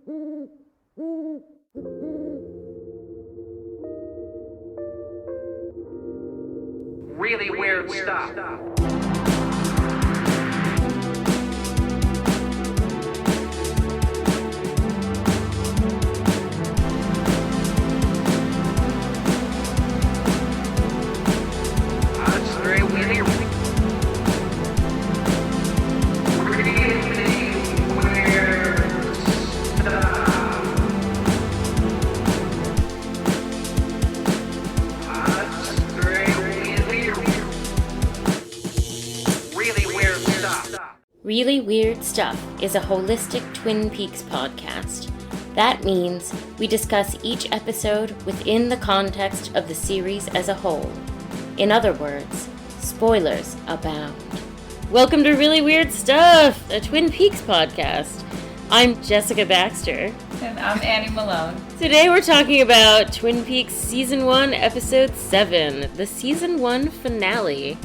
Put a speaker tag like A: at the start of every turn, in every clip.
A: Really weird stuff. That's very weird.
B: Really Weird Stuff is a holistic Twin Peaks podcast. That means we discuss each episode within the context of the series as a whole. In other words, spoilers abound. Welcome to Really Weird Stuff, a Twin Peaks podcast. I'm Jessica Baxter.
C: And I'm Annie Malone.
B: Today we're talking about Twin Peaks Season 1, Episode 7, the Season 1 finale.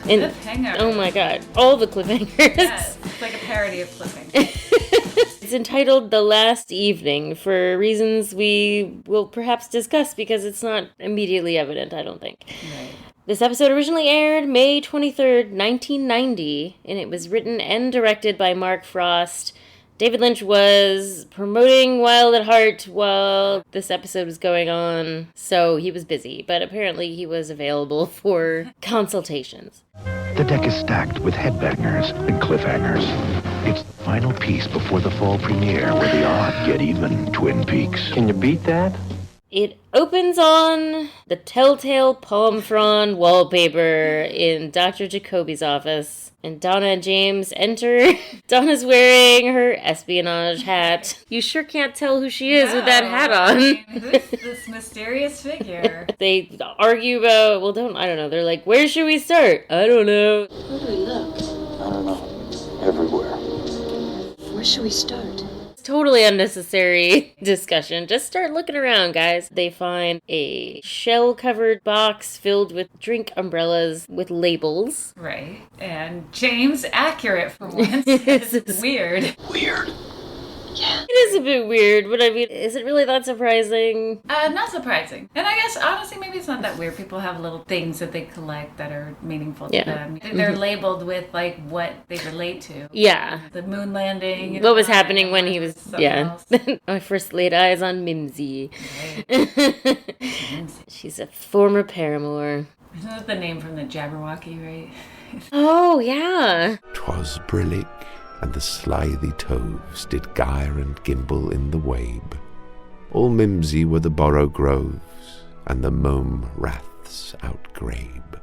C: Cliffhanger.
B: Oh my god, all the cliffhangers.
C: Yes, it's like a parody of cliffhangers.
B: It's entitled The Last Evening for reasons we will perhaps discuss because it's not immediately evident, I don't think.
C: Right.
B: This episode originally aired May 23rd, 1990, and it was written and directed by Mark Frost. David Lynch was promoting Wild at Heart while this episode was going on, so he was busy, but apparently he was available for consultations.
D: The deck is stacked with headbangers and cliffhangers. It's the final piece before the fall premiere where the odd get even, Twin Peaks. Can you beat that?
B: It opens on the telltale palm frond wallpaper in Dr. Jacoby's office, and Donna and James enter. Donna's wearing her espionage hat. You sure can't tell who she is with that hat on.
C: I mean, who's this mysterious figure?
B: They argue about, I don't know. They're like, where should we start? I don't know.
E: Where do we look?
D: I don't know. Everywhere.
E: Where should we start?
B: Totally unnecessary discussion. Just start looking around, guys. They find a shell-covered box filled with drink umbrellas with labels.
C: Right. And James, accurate for once. It's weird.
D: Weird.
E: Yeah.
B: It is a bit weird, but I mean, is it really that surprising?
C: Not surprising. And I guess, honestly, maybe it's not that weird. People have little things that they collect that are meaningful to them. They're labeled with, like, what they relate to.
B: Yeah.
C: The moon landing.
B: What was happening when he was,
C: else.
B: I first laid eyes on Mimsy.
C: Right.
B: She's a former paramour.
C: Isn't that the name from the Jabberwocky, right?
B: Oh, yeah.
F: 'Twas brillig, and the slithy toves did gyre and gimble in the wabe. All mimsy were the borrow groves, and the mome raths outgrabe.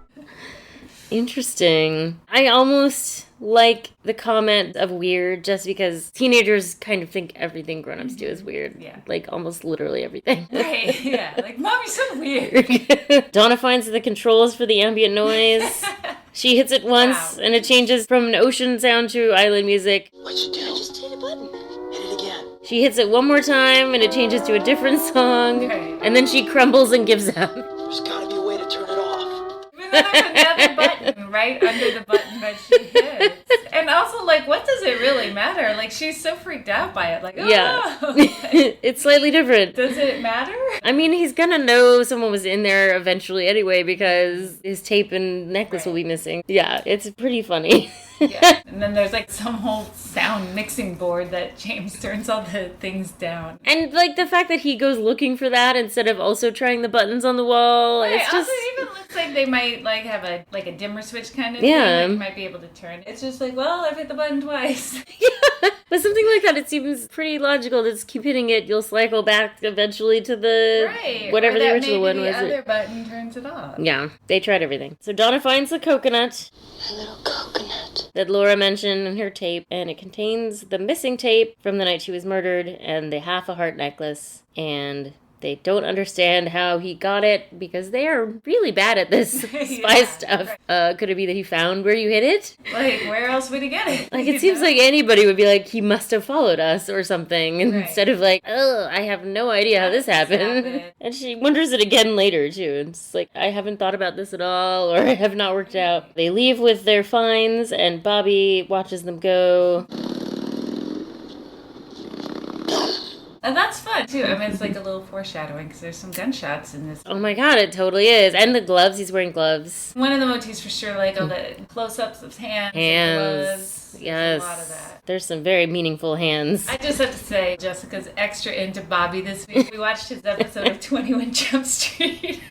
B: Interesting. I almost like the comment of weird just because teenagers kind of think everything grown-ups do is weird.
C: Yeah.
B: Like almost literally everything.
C: Right, yeah. Like, Mom, you're so weird.
B: Donna finds the controls for the ambient noise. She hits it once, and it changes from an ocean sound to island music.
E: What'd you do? I just hit a button. Hit it again.
B: She hits it one more time, and it changes to a different song.
C: Right.
B: And then she crumbles and gives up.
E: There's gotta be a way to turn it off.
C: But then there's another button right under the button that she hits. And also, like, what does it really matter? Like, she's so freaked out by it. Like, oh.
B: Yeah. It's slightly different.
C: Does it matter?
B: I mean, he's gonna know someone was in there eventually anyway because his tape and necklace will be missing. Yeah, it's pretty funny.
C: Yeah. And then there's, like, some whole sound mixing board that James turns all the things down.
B: And, like, the fact that he goes looking for that instead of also trying the buttons on the wall.
C: Right.
B: It's just...
C: Also, it even looks like they might, like, have a dimmer switch kind of
B: Yeah.
C: thing that you might be able to turn. It's just like, well, I've hit the button twice.
B: Yeah. But something like that, it seems pretty logical to just keep hitting it. You'll cycle back eventually to the...
C: Right.
B: Whatever
C: or
B: the
C: that
B: original
C: maybe
B: one was.
C: the other button turns it off.
B: Yeah, they tried everything. So Donna finds the coconut
E: A little coconut.
B: that Laura mentioned in her tape, and it contains the missing tape from the night she was murdered and the half a heart necklace. And they don't understand how he got it because they are really bad at this spy stuff. Could it be that he found where you hid it?
C: Like, where else would he get it?
B: Like, it seems like anybody would be like, he must have followed us or something. And instead of like, oh, I have no idea how this happened. And she wonders it again later, too. And it's like, I haven't thought about this at all, or I have not worked out. They leave with their finds, and Bobby watches them go.
C: And that's fun, too. I mean, it's like a little foreshadowing because there's some gunshots in this.
B: Oh my god, it totally is. And the gloves, he's wearing gloves.
C: One of the motifs for sure, like all the close-ups of hands. And gloves.
B: Yes.
C: There's a lot of that.
B: There's some very meaningful hands.
C: I just have to say, Jessica's extra into Bobby this week. We watched his episode of 21 Jump Street.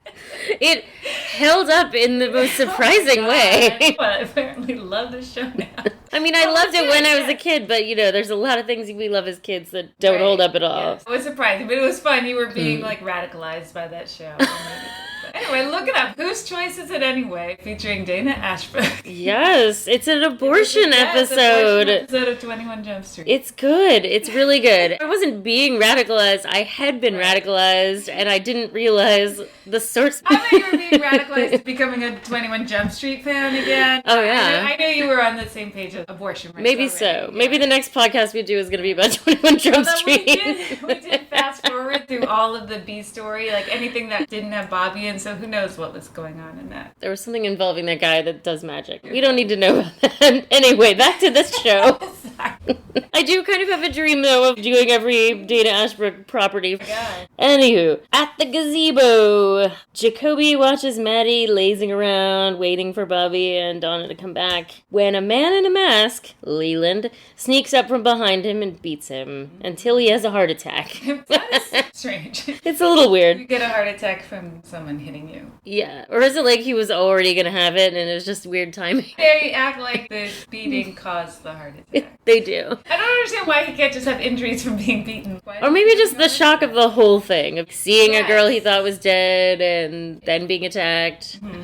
B: It held up in the most surprising way.
C: Well, I apparently love the show now.
B: I mean, I loved it when I was a kid, but, there's a lot of things we love as kids that don't hold up at all.
C: Yes. It was surprising, but it was fun. You were being, radicalized by that show. Anyway, look it up. Whose Choice Is It Anyway? Featuring Dana Ashbrook.
B: Yes, it's an abortion episode.
C: Abortion episode of 21 Jump Street.
B: It's good. It's really good. I wasn't being radicalized. I had been radicalized, and I didn't realize the source.
C: I thought you were being radicalized to becoming a 21 Jump Street fan again.
B: Oh, yeah.
C: I knew you were on the same page of abortion rights.
B: Maybe so. Yeah. Maybe the next podcast we do is going to be about 21 Jump Street.
C: We did fast forward through all of the B story, like anything that didn't have Bobby in, so who knows what was going on in that.
B: There was something involving that guy that does magic. We don't need to know about that. Anyway, back to this show. I do kind of have a dream, though, of doing every Dana Ashbrook property.
C: God.
B: Anywho, at the gazebo, Jacoby watches Maddie lazing around, waiting for Bobby and Donna to come back, when a man in a mask, Leland, sneaks up from behind him and beats him until he has a heart attack.
C: That's strange.
B: It's a little weird.
C: You get a heart attack from someone hitting you.
B: Yeah. Or is it like he was already going to have it and it was just weird timing?
C: They act like the beating caused the heart attack.
B: They do.
C: I don't understand why he can't just have injuries from being beaten.
B: Or maybe just the shock of the whole thing, of seeing a girl he thought was dead and then being attacked.
C: Mm-hmm.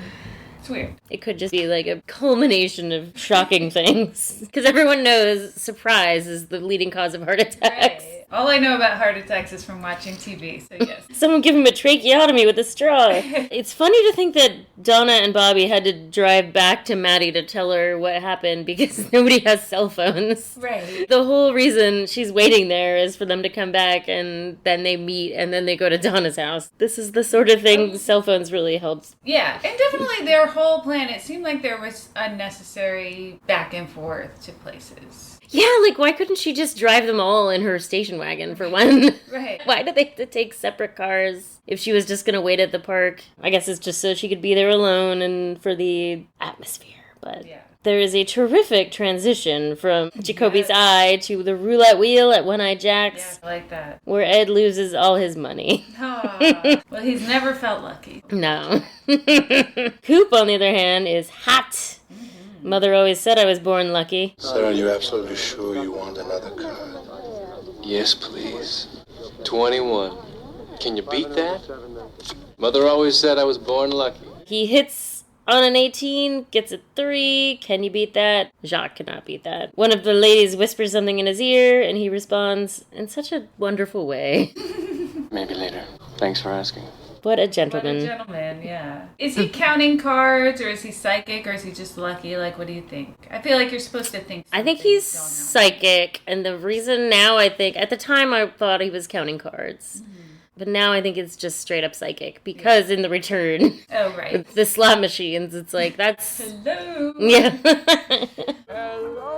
C: It's weird.
B: It could just be like a culmination of shocking things. Because everyone knows surprise is the leading cause of heart attacks.
C: Right. All I know about heart attacks is from watching TV, so yes.
B: Someone give him a tracheotomy with a straw. It's funny to think that Donna and Bobby had to drive back to Maddie to tell her what happened because nobody has cell phones.
C: Right.
B: The whole reason she's waiting there is for them to come back and then they meet and then they go to Donna's house. This is the sort of thing cell phones really helped.
C: Yeah, and definitely their whole plan, it seemed like there was unnecessary back and forth to places.
B: Yeah, like, why couldn't she just drive them all in her station wagon for one?
C: Right.
B: Why did they have to take separate cars if she was just going to wait at the park? I guess it's just so she could be there alone and for the atmosphere. But there is a terrific transition from Jacoby's eye to the roulette wheel at One-Eyed Jack's.
C: Yeah, I like that.
B: Where Ed loses all his money.
C: Oh, well, he's never felt lucky.
B: No. Coop, on the other hand, is hot. Mother always said I was born lucky.
G: Sir, are you absolutely sure you want another card?
H: Yes, please. 21. Can you beat that? Mother always said I was born lucky.
B: He hits on an 18, gets a 3. Can you beat that? Jacques cannot beat that. One of the ladies whispers something in his ear, and he responds in such a wonderful way.
H: Maybe later. Thanks for asking.
B: What a gentleman.
C: What a gentleman, yeah. Is he counting cards, or is he psychic, or is he just lucky? Like, what do you think? I feel like you're supposed to think
B: I think he's psychic, and the reason now I think... At the time, I thought he was counting cards. Mm-hmm. But now I think it's just straight up psychic, because in the return...
C: Oh, right.
B: The slot machines, it's like, that's...
C: Hello!
B: Yeah.
G: Hello!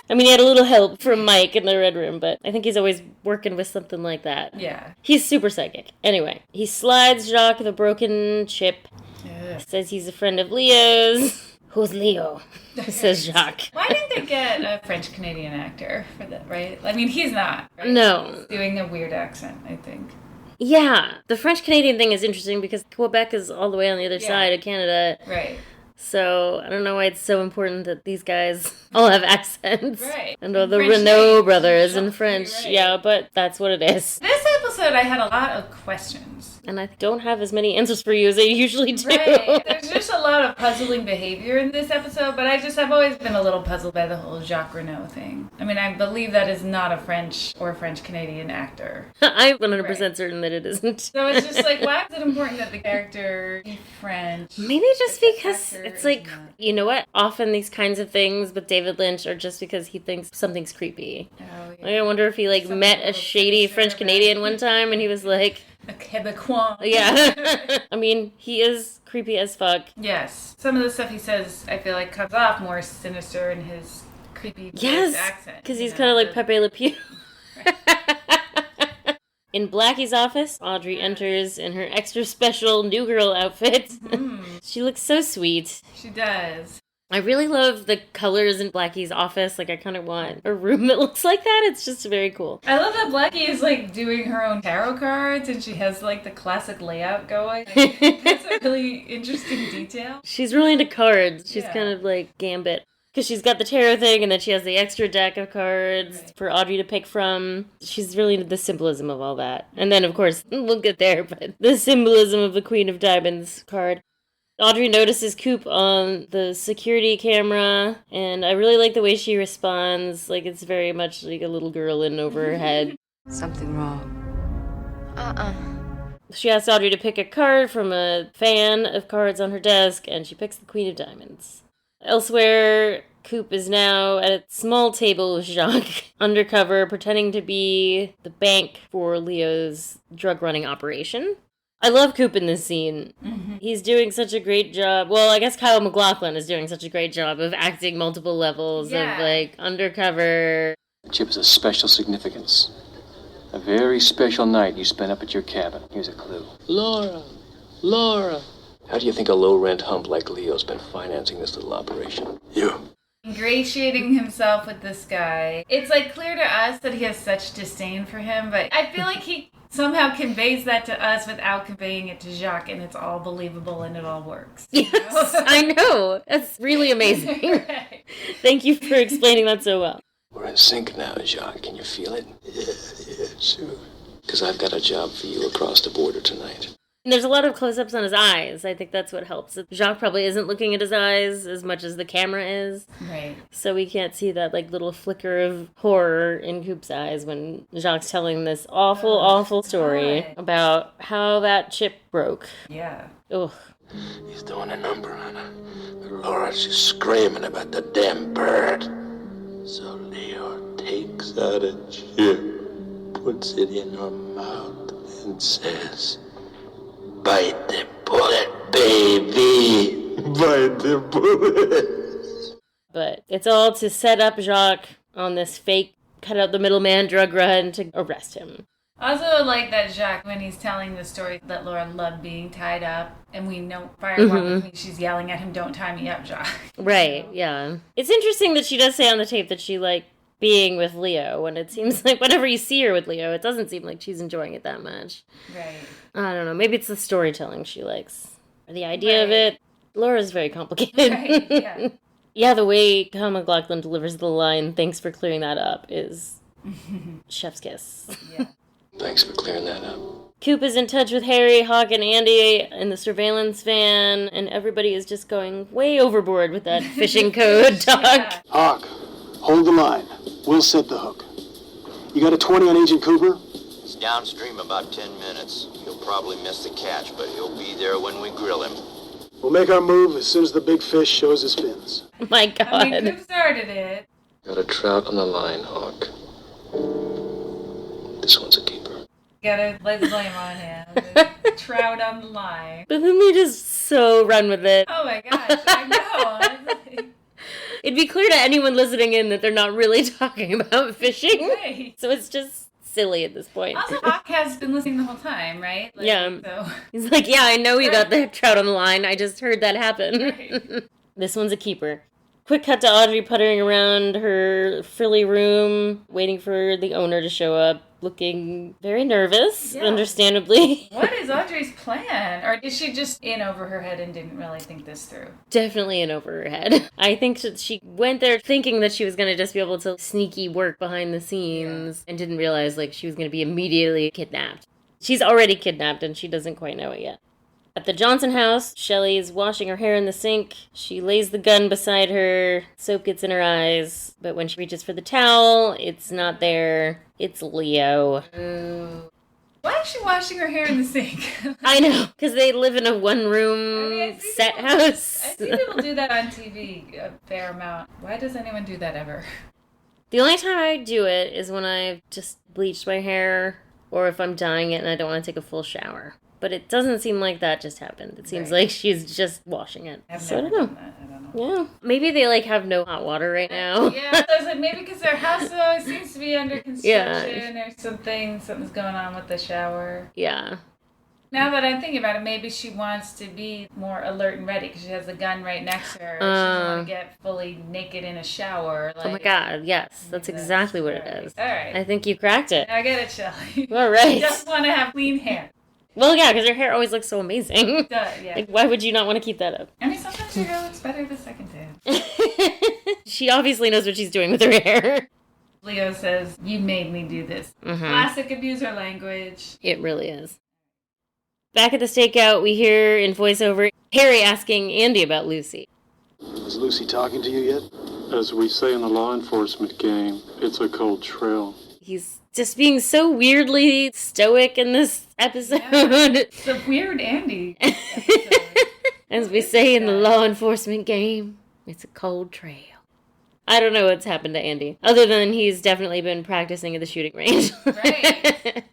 B: I mean, he had a little help from Mike in the Red Room, but I think he's always working with something like that.
C: Yeah.
B: He's super psychic. Anyway, he slides Jacques the broken chip.
C: Yeah.
B: Says he's a friend of Leo's. Who's Leo? Says Jacques.
C: Why didn't they get a French-Canadian actor for that, right? I mean, he's not. Right?
B: No.
C: He's doing a weird accent, I think.
B: Yeah. The French-Canadian thing is interesting because Quebec is all the way on the other side of Canada.
C: Right.
B: So, I don't know why it's so important that these guys all have accents.
C: Right.
B: And the
C: French
B: Renault
C: names,
B: brothers in French.
C: right.
B: Yeah, but that's what it is.
C: This episode, I had a lot of questions.
B: And I don't have as many answers for you as I usually do.
C: Right. There's just a lot of puzzling behavior in this episode, but I've always been a little puzzled by the whole Jacques Renault thing. I mean, I believe that is not a French or French-Canadian actor.
B: I'm 100% certain that it isn't.
C: So it's just like, why is it important that the character be French?
B: Maybe just because it's like, you know what? Often these kinds of things with David Lynch are just because he thinks something's creepy.
C: Oh, yeah.
B: Like, I wonder if he met a shady French-Canadian one time and he was like...
C: A Quebecois.
B: Yeah. I mean, he is creepy as fuck.
C: Yes. Some of the stuff he says, I feel like, comes off more sinister in his creepy
B: Yes,
C: accent.
B: because he's kind of like Pepe Le Pew. In Blackie's office, Audrey enters in her extra special new girl outfit.
C: Mm-hmm.
B: She looks so sweet.
C: She does.
B: I really love the colors in Blackie's office. Like, I kind of want a room that looks like that. It's just very cool.
C: I love that Blackie is, like, doing her own tarot cards, and she has, like, the classic layout going. That's a really interesting detail.
B: She's really into cards. She's
C: Yeah.
B: kind of like Gambit. Because she's got the tarot thing, and then she has the extra deck of cards for Audrey to pick from. She's really into the symbolism of all that. And then, of course, we'll get there, but the symbolism of the Queen of Diamonds card. Audrey notices Coop on the security camera, and I really like the way she responds. Like, it's very much like a little girl in over her head.
I: Something wrong.
B: She asks Audrey to pick a card from a fan of cards on her desk, and she picks the Queen of Diamonds. Elsewhere, Coop is now at a small table with Jacques, undercover, pretending to be the bank for Leo's drug-running operation. I love Coop in this scene. Mm-hmm. He's doing such a great job. Well, I guess Kyle MacLachlan is doing such a great job of acting multiple levels of, like, undercover.
H: Chip is a special significance. A very special night you spent up at your cabin. Here's a clue. Laura. How do you think a low-rent hump like Leo's been financing this little operation?
G: You.
C: Ingratiating himself with this guy. It's, like, clear to us that he has such disdain for him, but I feel like he somehow conveys that to us without conveying it to Jacques, and it's all believable and it all works.
B: Yes, I know. That's really amazing.
C: Right.
B: Thank you for explaining that so well.
H: We're in sync now, Jacques. Can you feel it?
G: Yeah, sure.
H: Because I've got a job for you across the border tonight.
B: And there's a lot of close-ups on his eyes. I think that's what helps. Jacques probably isn't looking at his eyes as much as the camera is.
C: Right.
B: So we can't see that, like, little flicker of horror in Coop's eyes when Jacques telling this awful story about how that chip broke.
C: Yeah.
B: Ugh.
G: He's doing a number on her. Laura's just screaming about the damn bird. So Leo takes out a chip, puts it in her mouth, and says, "Bite the bullet, baby. Bite the bullet."
B: But it's all to set up Jacques on this fake cut-out-the-middleman drug run to arrest him.
C: I also like that Jacques, when he's telling the story that Laura loved being tied up, and we know Firewalk with me, she's yelling at him, "Don't tie me up, Jacques."
B: Right, yeah. It's interesting that she does say on the tape that she liked being with Leo, when it seems like whenever you see her with Leo, it doesn't seem like she's enjoying it that much.
C: Right.
B: I don't know, maybe it's the storytelling she likes. Or the idea of it. Laura's very complicated.
C: Right, yeah.
B: Yeah, the way Kyle MacLachlan delivers the line, "Thanks for clearing that up," is chef's kiss.
C: Yeah.
H: Thanks for clearing that up.
B: Coop is in touch with Harry, Hawk, and Andy in the surveillance van, and everybody is just going way overboard with that fishing code talk.
C: Yeah.
J: Hawk, hold the line. We'll set the hook. You got a 20 on Agent Cooper?
K: It's downstream about 10 minutes. He'll probably miss the catch, but he'll be there when we grill him.
J: We'll make our move as soon as the big fish shows his fins.
B: My God.
C: I mean, Coop started it.
H: Got a trout on the line, Hawk. This one's a keeper.
C: Gotta lay the blame on him. Trout on the line.
B: But then they just so run with it.
C: Oh my gosh, I know.
B: It'd be clear to anyone listening in that they're not really talking about fishing.
C: Right.
B: So it's just silly at this point.
C: Also, Hawk has been listening the whole time, right? Like,
B: Yeah.
C: So.
B: He's like, yeah, I know you got the trout on the line. I just heard that happen.
C: Right.
B: This one's a keeper. Quick cut to Audrey puttering around her frilly room, waiting for the owner to show up, looking very nervous, understandably.
C: What is Audrey's plan? Or is she just in over her head and didn't really think this through?
B: Definitely in over her head. I think that she went there thinking that she was going to just be able to sneaky work behind the scenes and didn't realize, like, she was going to be immediately kidnapped. She's already kidnapped and she doesn't quite know it yet. At the Johnson house, Shelley is washing her hair in the sink. She lays the gun beside her. Soap gets in her eyes. But when she reaches for the towel, it's not there. It's Leo.
C: Ooh. Why is she washing her hair in the sink?
B: I know, because they live in a one-room set house.
C: I see people do that on TV a fair amount. Why does anyone do that ever?
B: The only time I do it is when I've just bleached my hair or if I'm dyeing it and I don't want to take a full shower. But it doesn't seem like that just happened. It seems like she's just washing it.
C: I've
B: So I
C: never
B: don't
C: done
B: know.
C: that. I don't know.
B: Yeah. Maybe they, like, have no hot water right now.
C: Yeah, so I was like, maybe because their house always seems to be under construction or something's going on with the shower.
B: Yeah.
C: Now that I'm thinking about it, maybe she wants to be more alert and ready because she has a gun right next to her. She doesn't want to get fully naked in a shower. Like,
B: Oh my God, yes. That's exactly what it is.
C: All right.
B: I think you cracked it.
C: I get it, Shelley.
B: All right.
C: Just want to have clean hair.
B: Well, yeah, because her hair always looks so amazing.
C: Yeah.
B: Like, why would you not want to keep that up?
C: I mean, sometimes your hair looks better the second time.
B: She obviously knows what she's doing with her hair.
C: Leo says, "You made me do this." Classic abuser language.
B: It really is. Back at the stakeout, we hear in voiceover Harry asking Andy about Lucy.
J: Is Lucy talking to you yet?
I: As we say in the law enforcement game, it's a cold trail.
B: He's just being so weirdly stoic in this episode.
C: Yeah, it's a weird Andy episode.
B: As we say in the law enforcement game, it's a cold trail. I don't know what's happened to Andy, other than he's definitely been practicing at the shooting range.
C: Right.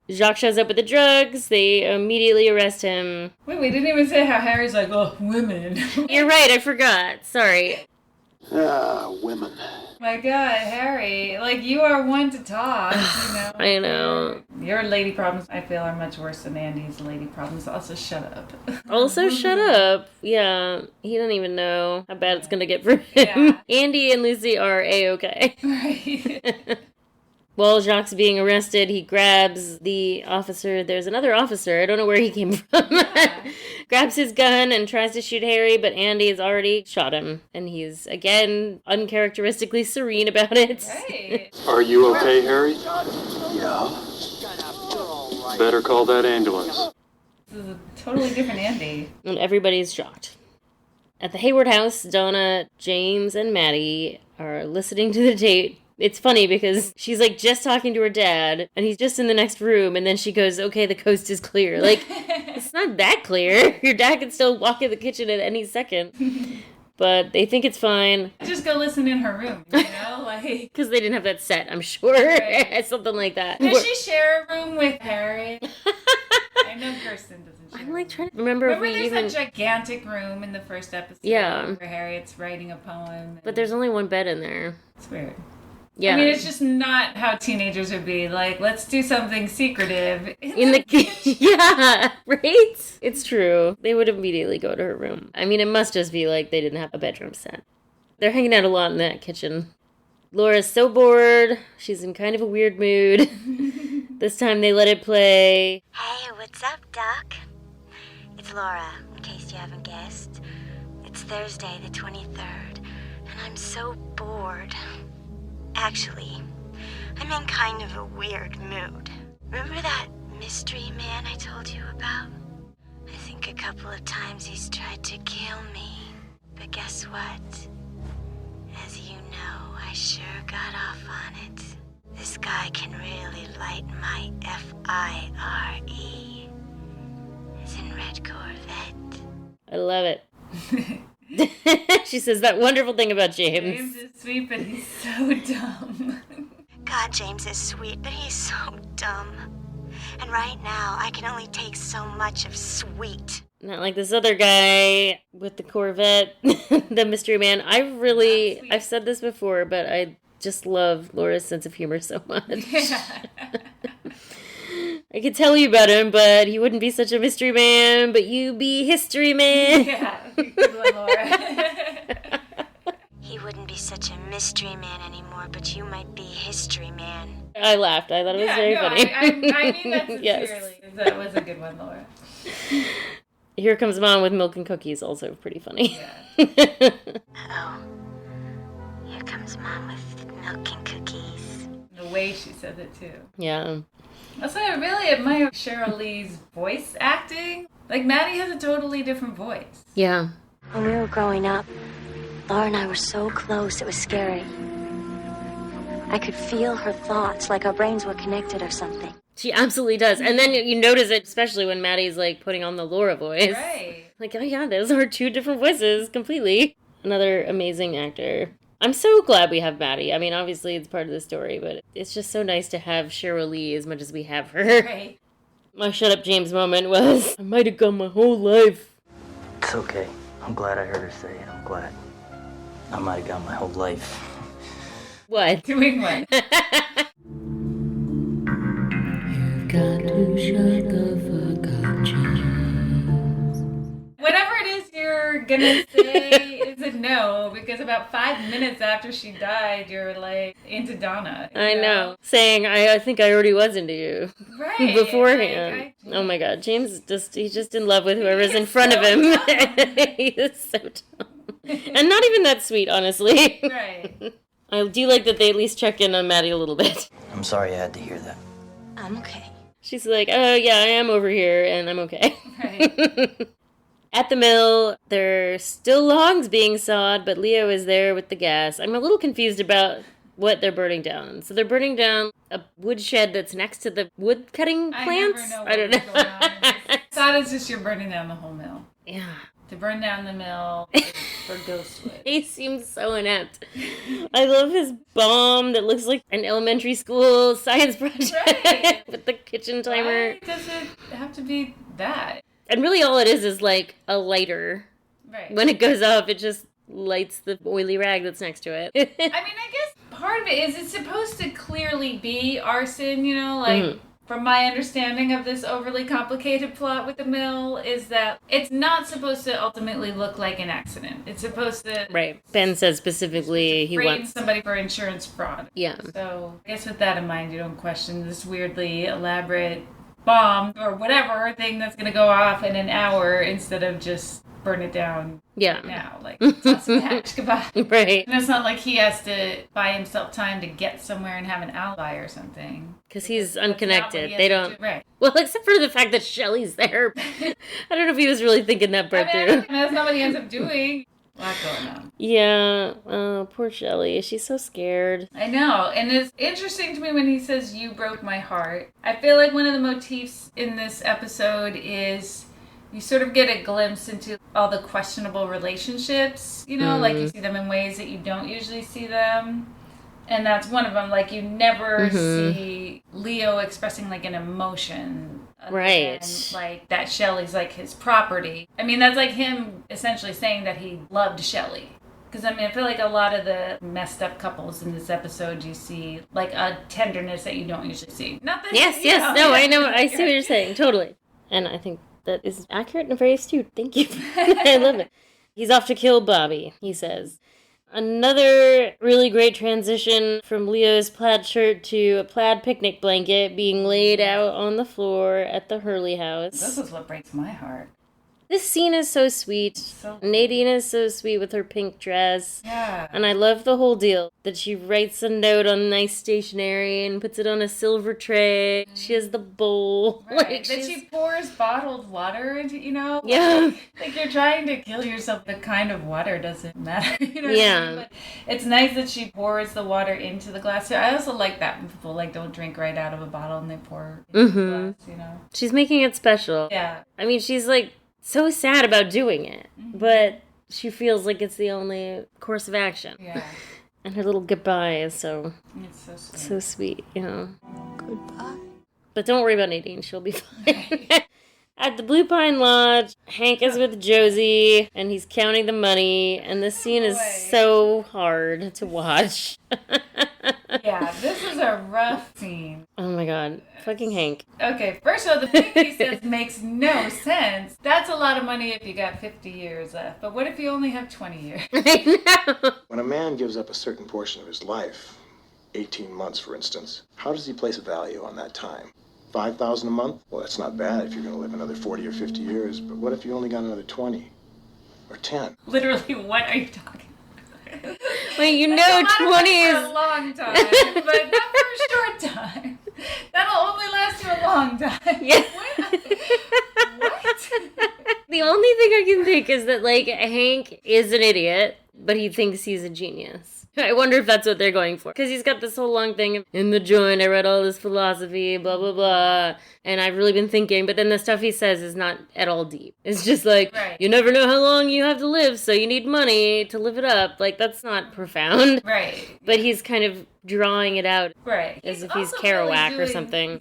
B: Jacques shows up with the drugs. They immediately arrest him.
C: Wait, we didn't even say how Harry's like, oh, women.
B: You're right, I forgot. Sorry.
J: Women.
C: My God, Harry, like, you are one to talk, you know.
B: I know.
C: Your lady problems, I feel, are much worse than Andy's lady problems. Also, shut up.
B: Also, shut up. Yeah, he doesn't even know how bad it's gonna get for him. Yeah. Andy and Lucy are A-okay.
C: Right.
B: While Jacques is being arrested, he grabs the officer. There's another officer. I don't know where he came from. Yeah. Grabs his gun and tries to shoot Harry, but Andy has already shot him. And he's, again, uncharacteristically serene about it.
C: Right.
I: Are you okay, Harry?
J: Yeah.
I: Better call that ambulance.
C: This is a totally different Andy.
B: And everybody's shocked. At the Hayward house, Donna, James, and Maddie are listening to the tape. It's funny because she's, like, just talking to her dad, and he's just in the next room, and then she goes, okay, the coast is clear. Like, it's not that clear. Your dad can still walk in the kitchen at any second. But they think it's fine.
C: Just go listen in her room, you know? Like,
B: because they didn't have that set, I'm sure.
C: Right.
B: Something like that.
C: Does she share a room with Harry? I know Kirsten doesn't share.
B: I'm, like, trying to remember if we
C: there's
B: even...
C: that gigantic room in the first episode where Harriet's writing a poem.
B: But there's only one bed in there.
C: It's weird.
B: Yeah.
C: I mean, it's just not how teenagers would be. Like, let's do something secretive.
B: In the yeah, right? It's true. They would immediately go to her room. I mean, it must just be like they didn't have a bedroom set. They're hanging out a lot in that kitchen. Laura's so bored. She's in kind of a weird mood. This time they let it play.
L: Hey, what's up, Doc? It's Laura, in case you haven't guessed. It's Thursday the 23rd, and I'm so bored. Actually, I'm in kind of a weird mood. Remember that mystery man I told you about? I think a couple of times he's tried to kill me. But guess what? As you know, I sure got off on it. This guy can really light my Fire. It's in Red Corvette.
B: I love it. She says that wonderful thing about James.
C: James is sweet, but he's so dumb.
L: God, James is sweet, but he's so dumb. And right now, I can only take so much of sweet.
B: Not like this other guy with the Corvette, the mystery man. I've said this before, but I just love Laura's sense of humor so much.
C: Yeah.
B: I could tell you about him, but he wouldn't be such a mystery man, but you be history man.
C: Yeah, good one, Laura.
L: He wouldn't be such a mystery man anymore, but you might be history man.
B: I laughed. I thought it was very funny.
C: I mean that sincerely.
B: Yes.
C: That was a good one, Laura.
B: Here Comes Mom with Milk and Cookies, also pretty funny.
L: Yeah. Oh, here comes Mom with milk and cookies.
C: The way she said it, too.
B: Yeah.
C: Also, I really admire Cheryl Lee's voice acting. Like, Maddie has a totally different voice.
B: Yeah.
L: When we were growing up, Laura and I were so close, it was scary. I could feel her thoughts, like our brains were connected or something.
B: She absolutely does. And then you notice it, especially when Maddie's, like, putting on the Laura voice.
C: Right.
B: Like, oh yeah, those are two different voices, completely. Another amazing actor. I'm so glad we have Maddie. I mean, obviously it's part of the story, but it's just so nice to have Cheryl Lee as much as we have her.
C: Right.
B: My shut up James moment was, I might have gone my whole life.
M: It's okay. I'm glad I heard her say it. I'm glad. I might have gone my whole life.
B: What?
C: Doing what?
B: You've got to shut the fuck up, James.
C: Whatever it is you're gonna say is a no, because about 5 minutes after she died, you're like into Donna.
B: I know. Saying, I think I already was into you.
C: Right.
B: Beforehand. Oh my god, James he's just in love with whoever's in front of him. He is so dumb. And not even that sweet, honestly.
C: Right.
B: I do like that they at least check in on Maddie a little bit.
M: I'm sorry I had to hear that.
L: I'm okay.
B: She's like, oh yeah, I am over here, and I'm okay.
C: Right.
B: At the mill, there's still logs being sawed, but Leo is there with the gas. I'm a little confused about what they're burning down. So they're burning down a woodshed that's next to the wood cutting plants?
C: I don't know what's going on. I thought it's just you're burning down the whole mill.
B: Yeah.
C: To burn down the mill for ghostwood.
B: He seems so inept. I love his bomb that looks like an elementary school science project with the kitchen timer.
C: Why does it have to be that?
B: And really all it is like a lighter.
C: Right.
B: When it goes off, it just lights the oily rag that's next to it.
C: I mean, I guess part of it is it's supposed to clearly be arson, you know, like... From my understanding of this overly complicated plot with the mill is that it's not supposed to ultimately look like an accident. It's supposed to...
B: Right. Ben says specifically he wants...
C: somebody for insurance fraud.
B: Yeah.
C: So I guess with that in mind, you don't question this weirdly elaborate bomb or whatever thing that's going to go off in an hour instead of just burn it down now. Like, toss it back, goodbye.
B: Right.
C: And it's not like he has to buy himself time to get somewhere and have an alibi or something.
B: Because he's unconnected. They don't...
C: Right.
B: Well, except for the fact that Shelley's there. I don't know if he was really thinking that part through.
C: That's not what he ends up doing. A lot going on.
B: Yeah. Oh, poor Shelley. She's so scared.
C: I know. And it's interesting to me when he says, you broke my heart. I feel like one of the motifs in this episode is... You sort of get a glimpse into all the questionable relationships, you know, like you see them in ways that you don't usually see them. And that's one of them. Like, you never see Leo expressing, like, an emotion.
B: Right.
C: Than, like, that Shelley's, like, his property. I mean, that's like him essentially saying that he loved Shelley. Because, I mean, I feel like a lot of the messed up couples in this episode, you see, like, a tenderness that you don't usually see. Not that...
B: Yes. No, I know. I see what you're saying. Totally. And I think... that is accurate and very astute. Thank you. I love it. He's off to kill Bobby, he says. Another really great transition from Leo's plaid shirt to a plaid picnic blanket being laid out on the floor at the Hurley house.
C: This is what breaks my heart.
B: This scene is so sweet. Nadine is so sweet with her pink dress.
C: Yeah.
B: And I love the whole deal. That she writes a note on nice stationery and puts it on a silver tray. She has the bowl.
C: Right.
B: Like,
C: that she pours bottled water into, you know?
B: Yeah.
C: Like you're trying to kill yourself. The kind of water doesn't matter. You know what
B: Yeah.
C: I mean? But it's nice that she pours the water into the glass. I also like that when people like don't drink right out of a bottle and they pour into the glass, you know?
B: She's making it special.
C: Yeah.
B: I mean, she's like so sad about doing it, but she feels like it's the only course of action.
C: Yeah.
B: And her little goodbye is so
C: It's
B: so sweet, you know.
L: Goodbye.
B: But don't worry about Nadine, she'll be fine. At the Blue Pine Lodge, Hank is with Josie, and he's counting the money, and this scene is so hard to watch.
C: Yeah, this is a rough scene.
B: Oh my god, fucking Hank.
C: Okay, first of all, the thing he says makes no sense. That's a lot of money if you got 50 years left, but what if you only have 20 years?
B: I know.
J: When a man gives up a certain portion of his life, 18 months for instance, how does he place a value on that time? $5,000 a month? Well, that's not bad if you're going to live another 40 or 50 years, but what if you only got another 20 or 10?
C: Literally, what are you talking about?
B: Wait, you know 20 is...
C: for a long time, but not for a short time. That'll only last you a long time.
B: Yeah.
C: What?
B: The only thing I can think is that, like, Hank is an idiot, but he thinks he's a genius. I wonder if that's what they're going for. Because he's got this whole long thing of, in the joint, I read all this philosophy, blah, blah, blah. And I've really been thinking, but then the stuff he says is not at all deep. It's just like, you never know how long you have to live, so you need money to live it up. Like, that's not profound.
C: Right.
B: But he's kind of drawing it out.
C: Right.
B: As if he's Kerouac or something.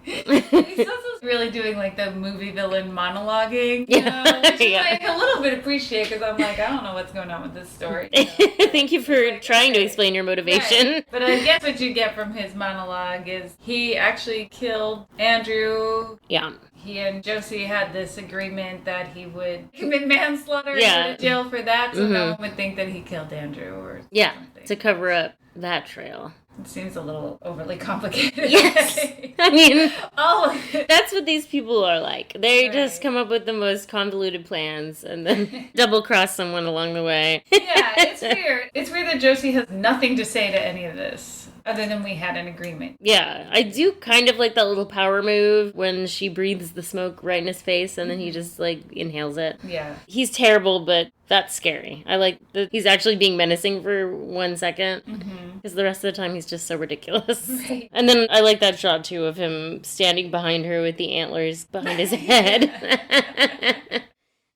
C: He's also really doing like the movie villain monologuing, you know, which is like a little bit appreciated because I'm like, I don't know what's going on with this story. You know?
B: Thank you for trying to explain your motivation.
C: Right. But I guess what you get from his monologue is he actually killed Andrew.
B: Yeah.
C: He and Josie had this agreement that he would commit manslaughter and
B: Yeah.
C: go to jail for that, so no one would think that he killed Andrew or something.
B: To cover up that trail.
C: It seems a little overly complicated.
B: Yes. I mean,
C: all of it.
B: That's what these people are like. They just come up with the most convoluted plans and then double-cross someone along the way.
C: Yeah, it's weird. It's weird that Josie has nothing to say to any of this. Other than we had an agreement.
B: Yeah, I do kind of like that little power move when she breathes the smoke right in his face and then he just, like, inhales it.
C: Yeah.
B: He's terrible, but that's scary. I like that he's actually being menacing for 1 second. Because the rest of the time he's just so ridiculous.
C: Right.
B: And then I like that shot, too, of him standing behind her with the antlers behind his head.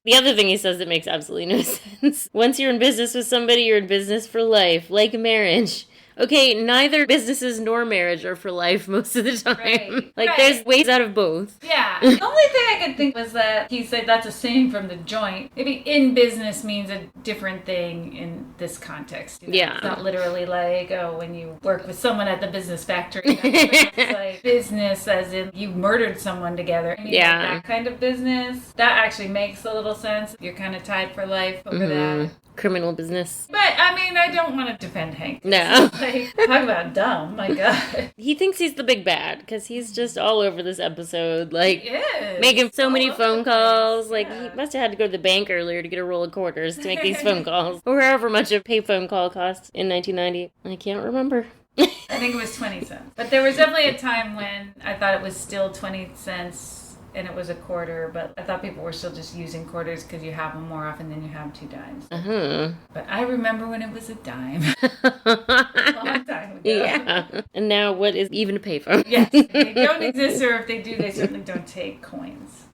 B: The other thing he says that makes absolutely no sense. Once you're in business with somebody, you're in business for life, like marriage. Okay, neither businesses nor marriage are for life most of the time.
C: Right.
B: Like, there's ways out of both.
C: Yeah. The only thing I could think was that he said that's a saying from the joint. Maybe in business means a different thing in this context. You know?
B: Yeah.
C: It's not literally like, oh, when you work with someone at the business factory. It's like business as in you murdered someone together. I mean,
B: Yeah.
C: like that kind of business. That actually makes a little sense. You're kind of tied for life over that.
B: Criminal business.
C: But, I mean, I don't want to defend Hank.
B: No.
C: Like, talk about dumb, my God.
B: He thinks he's the big bad, because he's just all over this episode, like,
C: Yes.
B: making so many phone calls. Like, he must have had to go to the bank earlier to get a roll of quarters to make these phone calls. Or however much a payphone call cost in 1990. I can't remember.
C: I think it was 20 cents. But there was definitely a time when I thought it was still 20 cents and it was a quarter, but I thought people were still just using quarters because you have them more often than you have 2 dimes. But I remember when it was a dime. A long time ago.
B: Yeah. And now what is even a payphone?
C: Yes. They don't exist, or if they do, they certainly don't take coins.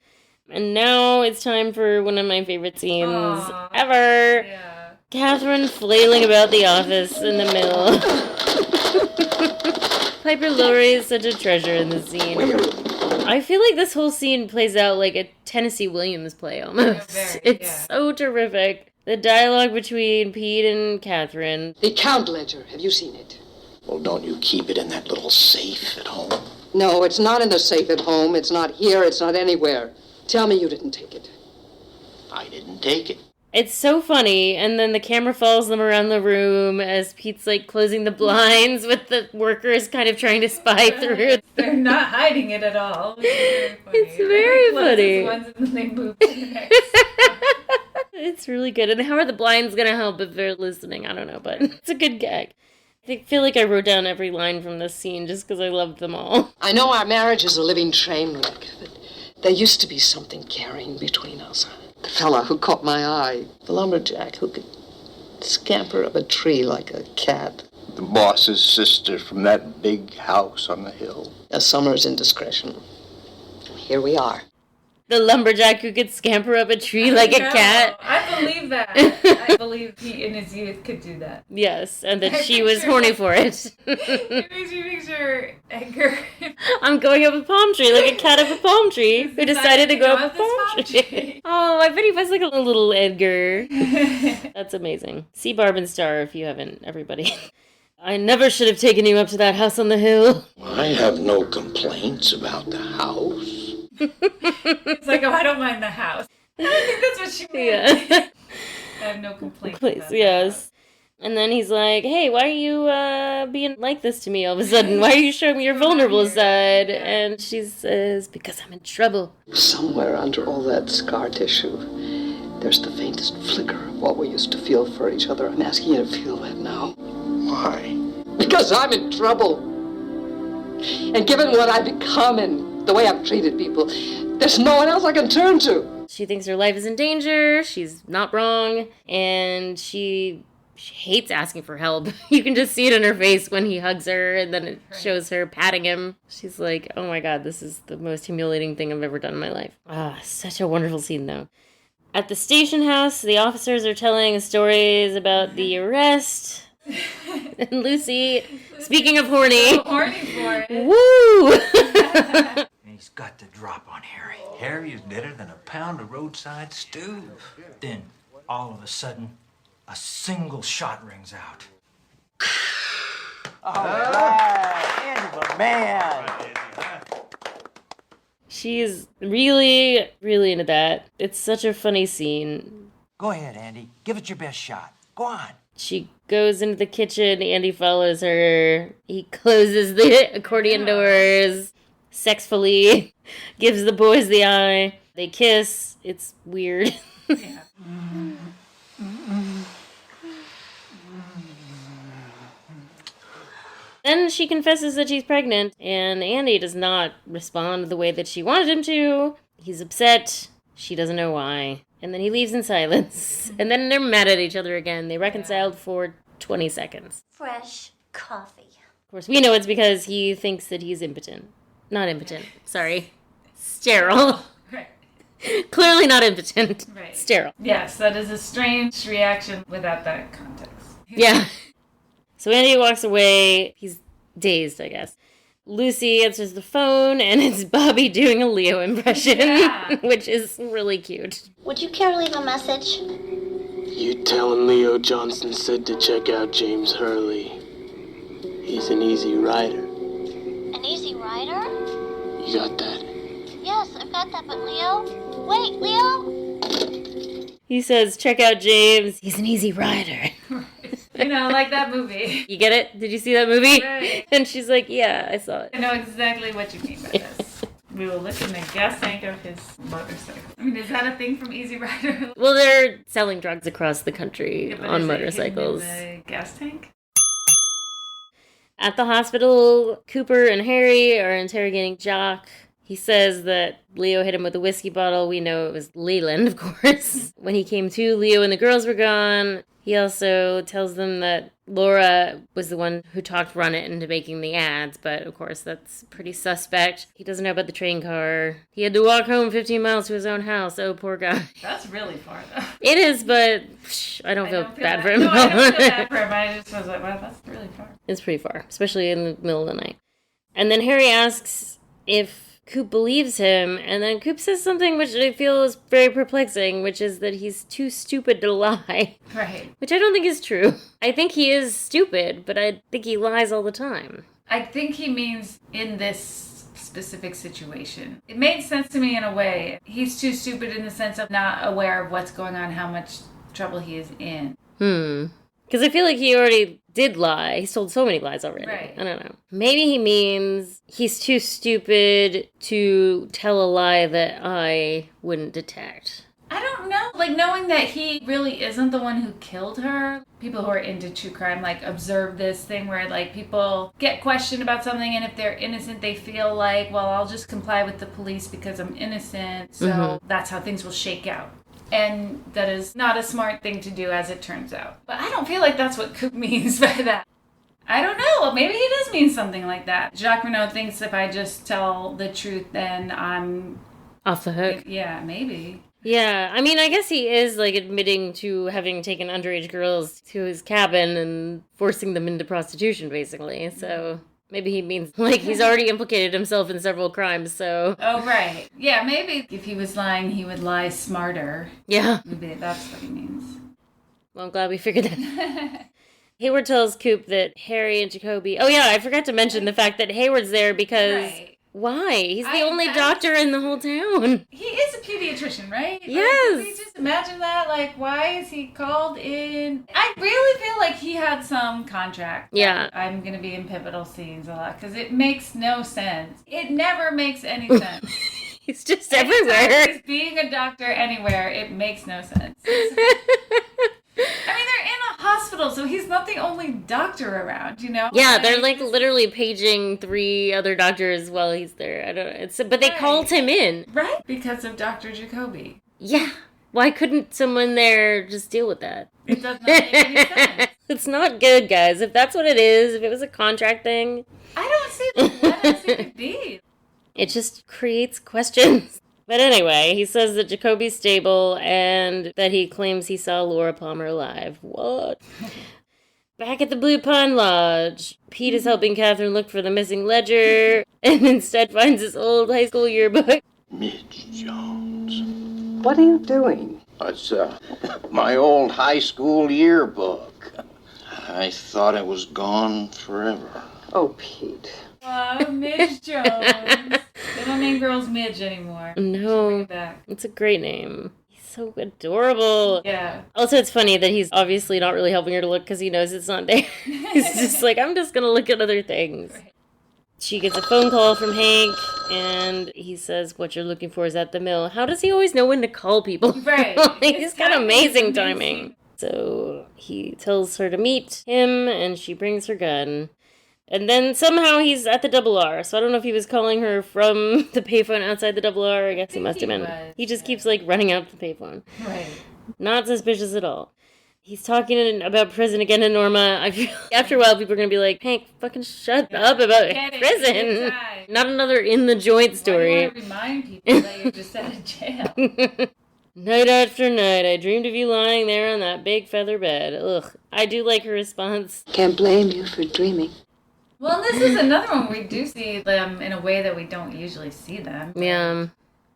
B: And now it's time for one of my favorite scenes ever.
C: Yeah.
B: Catherine flailing about the office in the mill. Piper Laurie is such a treasure in the scene. I feel like this whole scene plays out like a Tennessee Williams play almost. It's so terrific. The dialogue between Pete and Catherine.
N: The account ledger, have you seen it?
G: Well, don't you keep it in that little safe at home?
N: No, it's not in the safe at home. It's not here. It's not anywhere. Tell me you didn't take it.
G: I didn't take it.
B: It's so funny, and then the camera follows them around the room as Pete's, like, closing the blinds with the workers kind of trying to spy through.
C: They're not hiding it at all.
B: It's very funny.
C: Ones and then they move to the next.
B: It's really good. And how are the blinds going to help if they're listening? I don't know, but it's a good gag. I feel like I wrote down every line from this scene just because I loved them all.
N: I know our marriage is a living train wreck, but there used to be something carrying between us. The fella who caught my eye. The lumberjack who could scamper up a tree like a cat.
G: The boss's sister from that big house on the hill.
N: A summer's indiscretion. Here we are.
B: The lumberjack who could scamper up a tree like a cat.
C: I believe that. I believe he in his youth could do that.
B: Yes, and that she was horny for it.
C: It makes you picture Edgar.
B: I'm going up a palm tree like a cat up a palm tree who decided to go up a palm tree. Oh, I bet he was like a little Edgar. That's amazing. See Barb and Star if you haven't, everybody. I never should have taken you up to that house on the hill.
G: I have no complaints about the house.
C: It's like, oh, I don't mind the house. I don't think that's what she meant.
B: Yeah.
C: I have no complaints.
B: Please, yes. And then he's like, hey, why are you being like this to me all of a sudden? Why are you showing me your vulnerable side? And she says, because I'm in trouble.
N: Somewhere under all that scar tissue, there's the faintest flicker of what we used to feel for each other. I'm asking you to feel that now.
G: Why?
N: Because I'm in trouble. And given what I've become and the way I've treated people, there's no one else I can turn to.
B: She thinks her life is in danger. She's not wrong. And she hates asking for help. You can just see it in her face when he hugs her, and then it shows her patting him. She's like, oh my God, this is the most humiliating thing I've ever done in my life. Such a wonderful scene, though. At the station house, the officers are telling stories about the arrest. And Lucy, speaking of horny.
C: So horny for it.
B: Woo!
O: He's got the drop on Harry. Harry is better than a pound of roadside stew. Then, all of a sudden, a single shot rings out.
P: All right, Andy, my man.
B: She's really, really into that. It's such a funny scene.
O: Go ahead, Andy. Give it your best shot. Go on.
B: She goes into the kitchen. Andy follows her. He closes the accordion doors sexfully, gives the boys the eye. They kiss. It's weird.
C: Yeah.
B: Then she confesses that she's pregnant, and Andy does not respond the way that she wanted him to. He's upset. She doesn't know why. And then he leaves in silence. And then they're mad at each other again. They reconciled for 20 seconds.
L: Fresh coffee.
B: Of course, we know it's because he thinks that he's impotent. Not impotent. Sorry. Sterile.
C: Right.
B: Clearly not impotent.
C: Right.
B: Sterile.
C: Yes, that is a strange reaction without that context.
B: Yeah. So Andy walks away. He's dazed, I guess. Lucy answers the phone, and it's Bobby doing a Leo impression, which is really cute.
L: Would you care to leave a message?
Q: You tell him Leo Johnson said to check out James Hurley. He's an easy rider.
L: An easy rider?
Q: You got that?
L: Yes, I've got that, but Leo? Wait, Leo?
B: He says, check out James. He's an easy rider.
C: You know, like that movie.
B: You get it? Did you see that movie?
C: Right.
B: And she's like, yeah, I saw it.
C: I know exactly what you mean by this. We will look in the gas tank of his motorcycle. I mean, is that a thing from Easy Rider?
B: Well, they're selling drugs across the country
C: Yeah, but
B: on
C: is it
B: motorcycles.
C: hidden in the gas tank?
B: At the hospital, Cooper and Harry are interrogating Jock. He says that Leo hit him with a whiskey bottle. We know it was Leland, of course. When he came to, Leo and the girls were gone. He also tells them that Laura was the one who talked Ronnet into making the ads, but of course that's pretty suspect. He doesn't know about the train car. He had to walk home 15 miles to his own house. Oh, poor guy.
C: That's really far, though.
B: It is, but I don't feel bad for him.
C: No, I don't feel bad for him. I just was like, wow, that's really far.
B: It's pretty far, especially in the middle of the night. And then Harry asks if Coop believes him, and then Coop says something which I feel is very perplexing, which is that he's too stupid to lie.
C: Right.
B: Which I don't think is true. I think he is stupid, but I think he lies all the time.
C: I think he means in this specific situation. It made sense to me in a way. He's too stupid in the sense of not aware of what's going on, how much trouble he is in.
B: Because I feel like he already did lie. He's told so many lies already.
C: Right.
B: I don't know. Maybe he means he's too stupid to tell a lie that I wouldn't detect.
C: I don't know. Like, knowing that he really isn't the one who killed her. People who are into true crime, like, observe this thing where, like, people get questioned about something, and if they're innocent, they feel like, well, I'll just comply with the police because I'm innocent. So that's how things will shake out. And that is not a smart thing to do, as it turns out. But I don't feel like that's what Coop means by that. I don't know. Maybe he does mean something like that. Jacques Renaud thinks if I just tell the truth, then I'm...
B: off the hook.
C: Yeah, maybe.
B: Yeah, I mean, I guess he is, like, admitting to having taken underage girls to his cabin and forcing them into prostitution, basically. So... maybe he means, like, he's already implicated himself in several crimes, so...
C: Oh, right. Yeah, maybe if he was lying, he would lie smarter.
B: Yeah.
C: Maybe that's what he means.
B: Well, I'm glad we figured that. Hayward tells Coop that Harry and Jacoby... Oh, yeah, I forgot to mention the fact that Hayward's there because...
C: Right.
B: Why? He's the only doctor in the whole town.
C: He is a pediatrician, right?
B: Yes.
C: Like, can you just imagine that? Like, why is he called in? I really feel like he had some contract.
B: Yeah.
C: I'm going to be in pivotal scenes a lot because it makes no sense. It never makes any sense.
B: He's just everywhere.
C: He's being a doctor anywhere. It makes no sense. I mean, they're in a hospital, so he's not the only doctor around, you know?
B: Yeah, they're like literally paging 3 other doctors while he's there. I don't know. But they called him in.
C: Right? Because of Dr. Jacoby.
B: Yeah. Why couldn't someone there just deal with that?
C: It does not make any sense.
B: It's not good, guys. If that's what it is, if it was a contract thing.
C: I don't see what else it could be.
B: It just creates questions. But anyway, he says that Jacoby's stable and that he claims he saw Laura Palmer alive. What? Back at the Blue Pond Lodge, Pete is helping Catherine look for the missing ledger, and instead finds his old high school yearbook.
G: Midge Jones.
N: What are you doing?
G: It's my old high school yearbook. I thought it was gone forever.
N: Oh, Pete.
C: Wow, Midge Jones. They don't name girls Midge anymore.
B: No, it's a great name. He's so adorable.
C: Yeah.
B: Also, it's funny that he's obviously not really helping her to look because he knows it's not there. He's just like, I'm just going to look at other things. Right. She gets a phone call from Hank, and he says, what you're looking for is at the mill. How does he always know when to call people?
C: Right.
B: He's got amazing timing. So he tells her to meet him, and she brings her gun. And then somehow he's at the Double R, so I don't know if he was calling her from the payphone outside the Double R. I guess he must have been. He just keeps, like, running out to the payphone.
C: Right.
B: Not suspicious at all. He's talking about prison again to Norma. I feel after a while people are going to be like, Hank, fucking shut up about prison. Not another in the joint story.
C: Why do you want to remind people that you're just out of jail?
B: Night after night, I dreamed of you lying there on that big feather bed. Ugh. I do like her response.
N: Can't blame you for dreaming.
C: Well, this is another one we do see them in a way that we don't usually see them.
B: Yeah.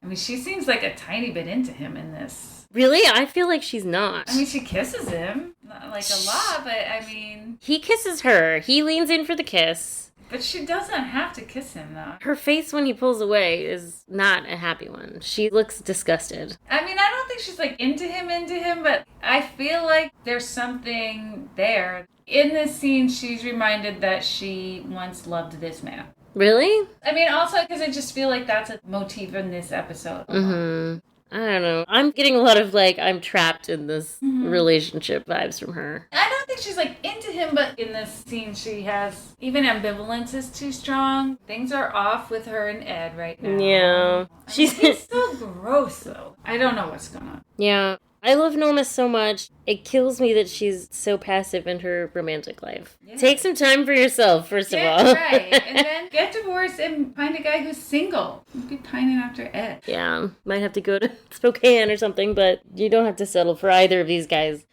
C: I mean, she seems like a tiny bit into him in this.
B: Really? I feel like she's not.
C: I mean, she kisses him. Not like a lot, but I mean...
B: He kisses her. He leans in for the kiss.
C: But she doesn't have to kiss him, though.
B: Her face when he pulls away is not a happy one. She looks disgusted.
C: I mean, I don't think she's, like, into him, but I feel like there's something there. In this scene, she's reminded that she once loved this man.
B: Really?
C: I mean, also because I just feel like that's a motif in this episode.
B: Mm-hmm. I don't know. I'm getting a lot of, like, I'm trapped in this relationship vibes from her.
C: I don't think she's, like, into him, but in this scene she has... Even ambivalence is too strong. Things are off with her and Ed right now.
B: Yeah.
C: He's so gross, though. I don't know what's going on.
B: Yeah. I love Norma so much. It kills me that she's so passive in her romantic life. Yeah. Take some time for yourself, first of all.
C: Right. And then get divorced and find a guy who's single. You'd be pining after Ed.
B: Yeah. Might have to go to Spokane or something, but you don't have to settle for either of these guys.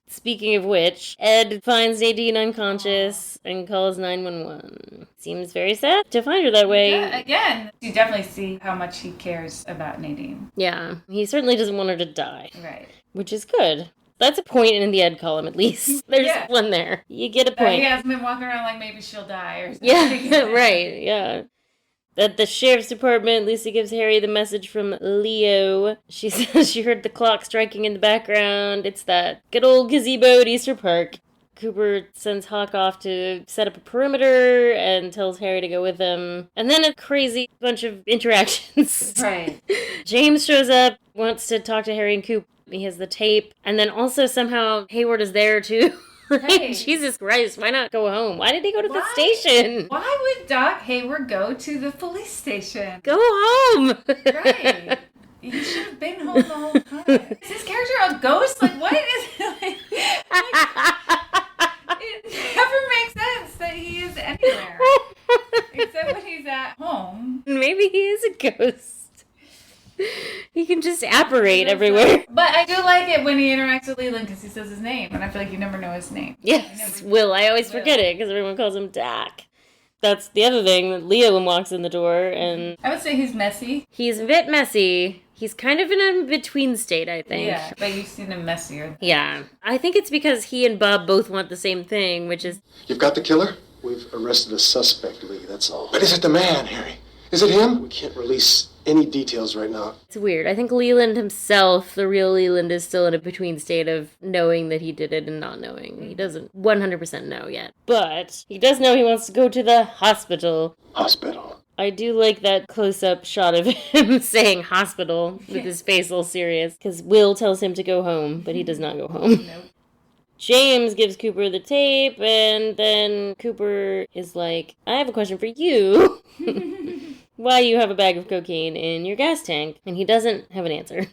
B: Speaking of which, Ed finds Nadine unconscious and calls 911. Seems very sad to find her that way.
C: Yeah, again, you definitely see how much he cares about Nadine.
B: Yeah. He certainly doesn't want her to die.
C: Right.
B: Which is good. That's a point in the Ed column, at least. There's one there. You get a point.
C: He hasn't been walking around like maybe she'll die or something.
B: Yeah, right, yeah. At the sheriff's department, Lisa gives Harry the message from Leo. She says she heard the clock striking in the background. It's that good old gazebo at Easter Park. Cooper sends Hawk off to set up a perimeter and tells Harry to go with him. And then a crazy bunch of interactions.
C: Right.
B: James shows up, wants to talk to Harry and Coop. He has the tape. And then also somehow Hayward is there too. Hey. Jesus Christ, why not go home? Why did he go to the station?
C: Why would Doc Hayward go to the police station?
B: Go home!
C: Right. He should have been home the whole time. Is his character a ghost? Like, what is it? It never makes sense that he is anywhere. Except when he's at home.
B: Maybe he is a ghost. He can just apparate everywhere.
C: But I do like it when he interacts with Leland because he says his name, and I feel like you never know his name.
B: Yes, Will. I always forget it because everyone calls him Doc. That's the other thing. Leo walks in the door, and
C: I would say he's messy.
B: He's a bit messy. He's kind of in a between state, I think.
C: Yeah, but you've seen him messier.
B: Yeah. I think it's because he and Bob both want the same thing, which is...
J: You've got the killer? We've arrested a suspect, Lee, that's all. But is it the man, Harry? Is it him? We can't release any details right now.
B: It's weird. I think Leland himself, the real Leland, is still in a between state of knowing that he did it and not knowing. He doesn't 100% know yet. But he does know he wants to go to the hospital.
J: Hospital.
B: I do like that close-up shot of him saying hospital with his face all serious. Because Will tells him to go home, but he does not go home.
C: Nope.
B: James gives Cooper the tape, and then Cooper is like, I have a question for you. Why you have a bag of cocaine in your gas tank? And he doesn't have an answer.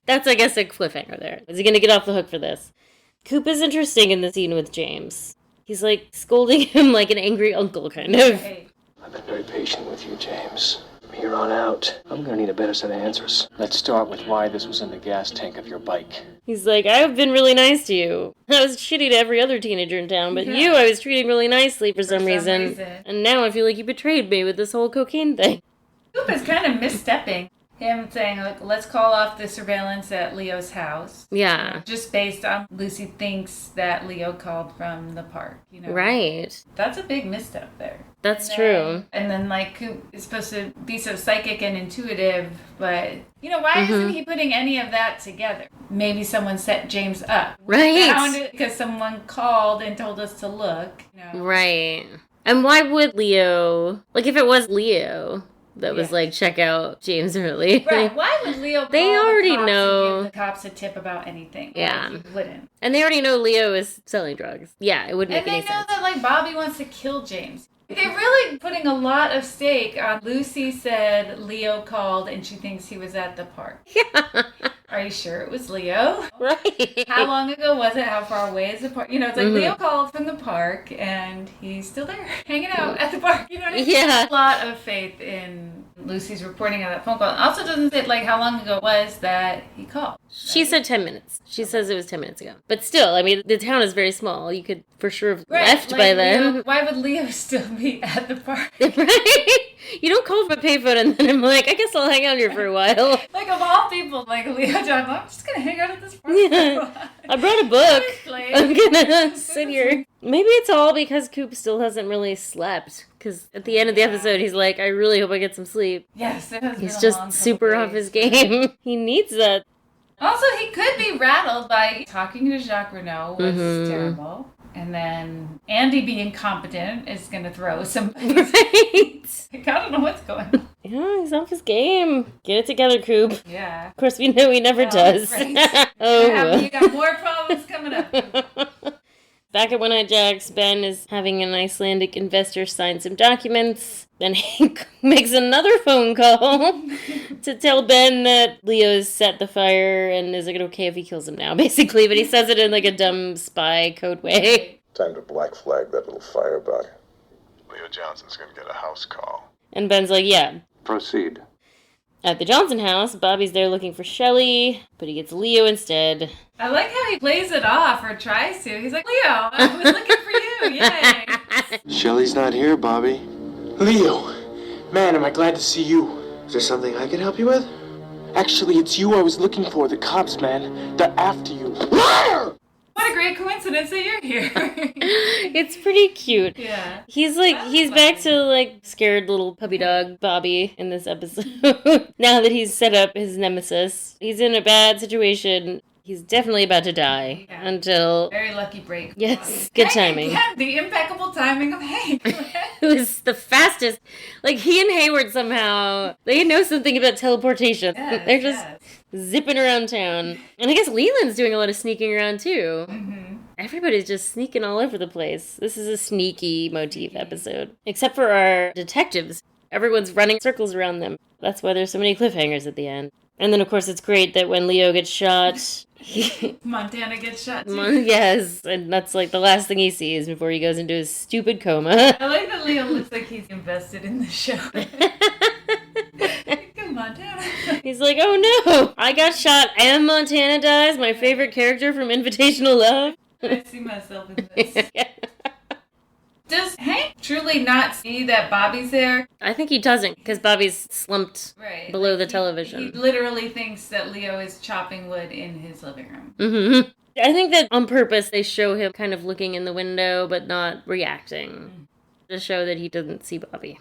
B: That's, I guess, a cliffhanger there. Is he going to get off the hook for this? Coop is interesting in the scene with James. He's, like, scolding him like an angry uncle, kind of.
H: I've been very patient with you, James. From here on out, I'm gonna need a better set of answers. Let's start with why this was in the gas tank of your bike.
B: He's like, I've been really nice to you. I was shitty to every other teenager in town, but you I was treating really nicely for some reason. And now I feel like you betrayed me with this whole cocaine thing.
C: Coop is kind of misstepping. Him saying, like, let's call off the surveillance at Leo's house.
B: Yeah.
C: Just based on Lucy thinks that Leo called from the park, you know?
B: Right.
C: That's a big misstep there.
B: That's true.
C: And then, like, Coop is supposed to be so psychic and intuitive, but, you know, why isn't he putting any of that together? Maybe someone set James up.
B: Right.
C: We found it because someone called and told us to look. You know?
B: Right. And why would Leo, like, if it was Leo that was like, check out James Hurley.
C: Right. Why would Leo
B: They
C: call
B: already
C: the cops
B: know.
C: and give the cops a tip about anything?
B: Yeah.
C: Like, he wouldn't.
B: And they already know Leo is selling drugs. Yeah, it wouldn't
C: And
B: make
C: they
B: any
C: know
B: sense.
C: that, like, Bobby wants to kill James. They're really putting a lot of stake on Lucy said Leo called and she thinks he was at the park.
B: Yeah.
C: Are you sure it was Leo?
B: Right.
C: How long ago was it? How far away is the park? You know, it's like Leo called from the park and he's still there hanging out at the park. You know what I mean?
B: Yeah.
C: A lot of faith in Lucy's reporting of that phone call. It also doesn't say, like, how long ago it was that he called.
B: She said 10 minutes. She says it was 10 minutes ago. But still, I mean, the town is very small. You could for sure have left
C: like
B: by then.
C: Leo, why would Leo still be at the park?
B: Right? You don't call from a payphone and then I'm like, I guess I'll hang out here for a while.
C: Like, of all people, like, Leo John, I'm just going to hang out at this park.
B: Yeah. I brought a book. I'm gonna sit here. Maybe it's all because Coop still hasn't really slept. Because at the end of the episode, he's like, I really hope I get some sleep.
C: Yes, it has
B: He's
C: been a
B: just
C: long
B: super
C: couple
B: off his
C: days.
B: game. He needs that.
C: Also, he could be rattled by talking to Jacques Renault was terrible. And then Andy being competent is going to throw somebody.
B: Right.
C: I don't know what's going on.
B: Yeah, he's off his game. Get it together, Coop.
C: Yeah.
B: Of course, we know he never does.
C: Right.
B: Oh.
C: You got more problems coming up.
B: Back at One Eye Jack's, Ben is having an Icelandic investor sign some documents. Then Hank makes another phone call to tell Ben that Leo's set the fire and is it okay if he kills him now, basically. But he says it in like a dumb spy code way.
J: Time to black flag that little firebug. Leo Johnson's gonna get a house call.
B: And Ben's like, yeah.
I: Proceed.
B: At the Johnson house, Bobby's there looking for Shelley, but he gets Leo instead.
C: I like how he plays it off or tries to. He's like, Leo, I was looking for you. Yay.
Q: Shelly's not here, Bobby. Leo, man, am I glad to see you. Is there something I can help you with? Actually, it's you I was looking for. The cops, man. They're after you. Liar!
C: What a great coincidence that you're here.
B: It's pretty cute.
C: Yeah.
B: He's like, he's back to like scared little puppy dog Bobby in this episode. Now that he's set up his nemesis, he's in a bad situation. He's definitely about to die until...
C: Very lucky break.
B: Yes, good timing.
C: Yeah, the impeccable timing of Hank.
B: It was the fastest. Like, he and Hayward somehow, they know something about teleportation.
C: Yes,
B: They're just zipping around town. And I guess Leland's doing a lot of sneaking around, too.
C: Mm-hmm.
B: Everybody's just sneaking all over the place. This is a sneaky motif episode. Except for our detectives. Everyone's running circles around them. That's why there's so many cliffhangers at the end. And then, of course, it's great that when Leo gets shot...
C: Montana gets shot, too.
B: Yes, and that's like the last thing he sees before he goes into his stupid coma.
C: I like that Leo looks like he's invested in the show. Montana.
B: He's like, oh no, I got shot and Montana dies, my favorite character from Invitational Love.
C: I see myself in this. Does Hank truly not see that Bobby's there?
B: I think he doesn't, because Bobby's slumped below the television.
C: He literally thinks that Leo is chopping wood in his living room.
B: Mm-hmm. I think that on purpose they show him kind of looking in the window, but not reacting, to show that he doesn't see Bobby.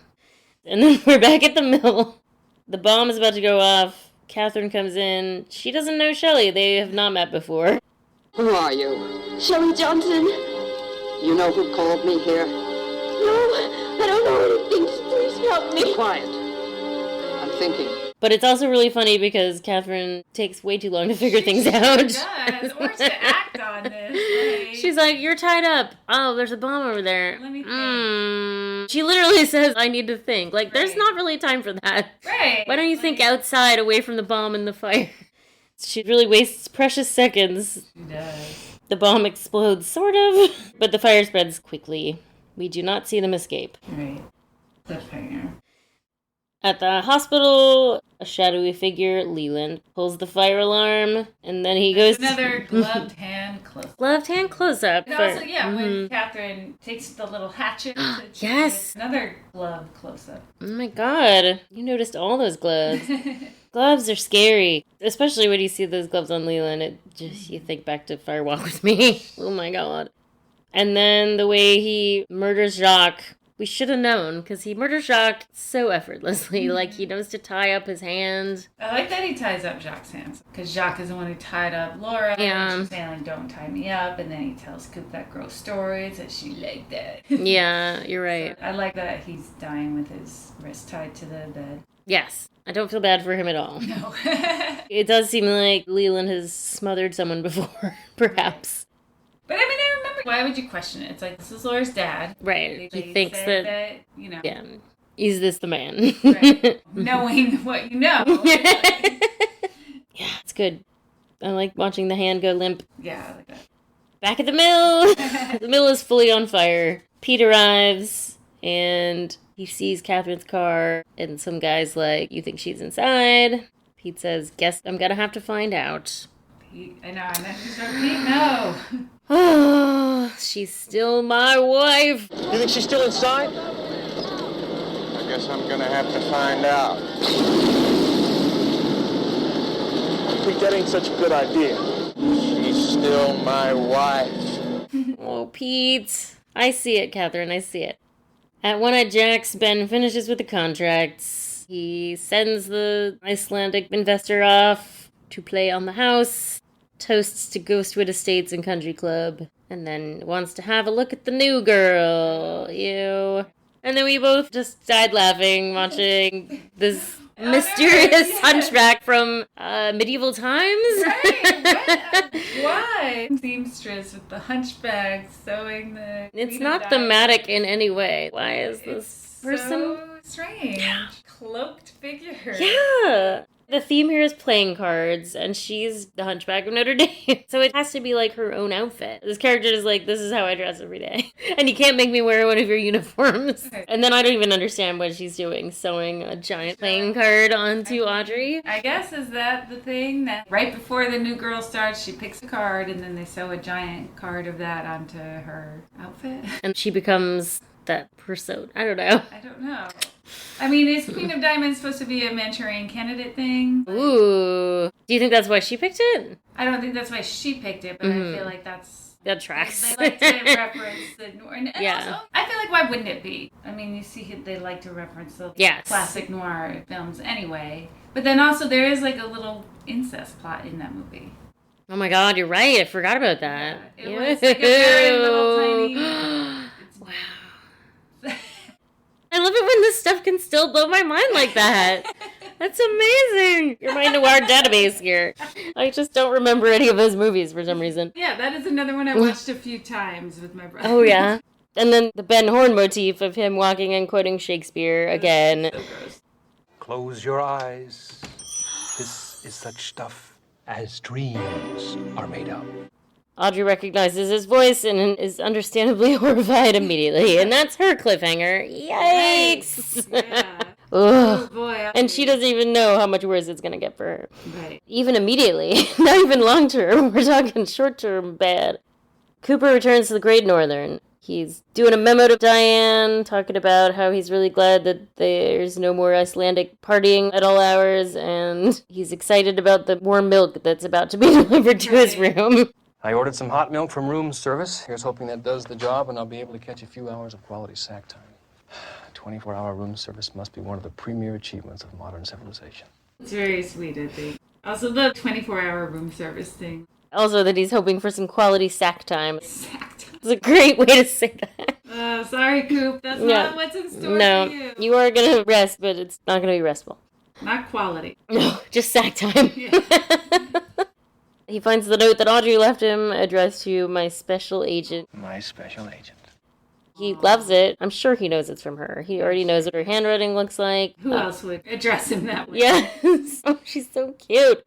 B: And then we're back at the mill. The bomb is about to go off. Catherine comes in. She doesn't know Shelley. They have not met before.
N: Who are you?
E: Shelley Johnson.
N: You know who called me here?
E: No, I don't know anything. Please help me.
N: Be quiet. I'm thinking.
B: But it's also really funny because Catherine takes way too long to figure things out.
C: She does, or to act on this. Right?
B: She's like, you're tied up. Oh, there's a bomb over there.
C: Let me think.
B: She literally says, I need to think. Like, there's not really time for that.
C: Right.
B: Why don't you think outside, away from the bomb and the fire? She really wastes precious seconds.
C: She does.
B: The bomb explodes, sort of, but the fire spreads quickly. We do not see them escape.
C: Right. Cliffhanger.
B: At the hospital, a shadowy figure, Leland, pulls the fire alarm, and then he goes...
C: Another gloved hand close-up.
B: Gloved hand close-up.
C: And also, when Catherine takes the little hatchet.
B: Yes!
C: Another glove close-up.
B: Oh my god. You noticed all those gloves. Gloves are scary. Especially when you see those gloves on Leland. You think back to Fire Walk With Me. Oh my god. And then the way he murders Jacques... We should have known, because he murders Jacques so effortlessly. Like, he knows to tie up his hands.
C: I like that he ties up Jacques' hands, because Jacques is the one who tied up Laura.
B: Yeah.
C: And she's saying, like, don't tie me up. And then he tells Coop that gross story, that she liked that.
B: Yeah, you're right.
C: So I like that he's dying with his wrist tied to the bed.
B: Yes. I don't feel bad for him at all.
C: No.
B: It does seem like Leland has smothered someone before, perhaps.
C: But I mean, I remember, why would you question it? It's like, this is Laura's dad.
B: Right.
C: They
B: He thinks
C: said
B: that,
C: you know.
B: Yeah. Is this the man?
C: Right. Knowing what you know.
B: Yeah, it's good. I like watching the hand go limp.
C: Yeah, I like that.
B: Back at the mill! The mill is fully on fire. Pete arrives, and he sees Catherine's car, and some guy's like, you think she's inside? Pete says, guess I'm gonna have to find out.
C: Pete, I know. She's like, Pete, no.
B: Oh, she's still my wife.
Q: You think she's still inside?
G: I guess I'm gonna have to find out.
Q: Pete, that ain't such a good idea.
G: She's still my wife.
B: Oh, Pete. I see it, Catherine, I see it. At One-Eyed Jack's, Ben finishes with the contracts. He sends the Icelandic investor off to play on the house, toasts to Ghostwood Estates and Country Club, and then wants to have a look at the new girl. Ew. And then we both just died laughing watching this mysterious hunchback from medieval times.
C: Right. Why? Seamstress with the hunchback sewing the...
B: It's not thematic in any way. Why is this person...
C: so strange. Yeah. Cloaked figure.
B: Yeah. The theme here is playing cards, and she's the Hunchback of Notre Dame. So it has to be like her own outfit. This character is like, this is how I dress every day. And you can't make me wear one of your uniforms. Okay. And then I don't even understand what she's doing, sewing a giant playing card onto Audrey.
C: I guess, is that the thing that right before the new girl starts, she picks a card, and then they sew a giant card of that onto her outfit?
B: And she becomes that persona. I don't know.
C: I don't know. I mean, is Queen of Diamonds supposed to be a Manchurian Candidate thing?
B: Ooh. Do you think that's why she picked it?
C: I don't think that's why she picked it, but I feel like
B: that tracks.
C: They like to reference the noir. And
B: yeah.
C: Also, I feel like, why wouldn't it be? I mean, you see they like to reference the classic noir films anyway. But then also there is like a little incest plot in that movie.
B: Oh my god, you're right. I forgot about that.
C: Yeah, it was like a very little tiny...
B: Wow. I love it when this stuff can still blow my mind like that. That's amazing. You're my noir database here. I just don't remember any of those movies for some reason.
C: Yeah, that is another one I watched a few times with my brother.
B: Oh, yeah. And then the Ben Horn motif of him walking and quoting Shakespeare again.
C: So gross.
R: Close your eyes. This is such stuff as dreams are made of.
B: Audrey recognizes his voice and is understandably horrified immediately. And that's her cliffhanger. Yikes!
C: Yeah.
B: Oh
C: boy.
B: And she doesn't even know how much worse it's going to get for her.
C: Right.
B: Even immediately. Not even long term. We're talking short term bad. Cooper returns to the Great Northern. He's doing a memo to Diane, talking about how he's really glad that there's no more Icelandic partying at all hours, and he's excited about the warm milk that's about to be delivered to his room.
H: I ordered some hot milk from room service. Here's hoping that does the job, and I'll be able to catch a few hours of quality sack time. 24-hour room service must be one of the premier achievements of modern civilization.
C: It's very sweet, I think. Also, the 24-hour room service thing.
B: Also that he's hoping for some quality sack time.
C: Sack time.
B: It's a great way to say that.
C: Sorry, Coop. That's not what's in store for you.
B: You are going to rest, but it's not going to be restful.
C: Not quality.
B: No, just sack time.
C: Yeah.
B: He finds the note that Audrey left him, addressed to my special agent.
H: My special agent.
B: He loves it. I'm sure he knows it's from her. He already knows what her handwriting looks like.
C: Who else would address him that way?
B: Yes. Oh, she's so cute.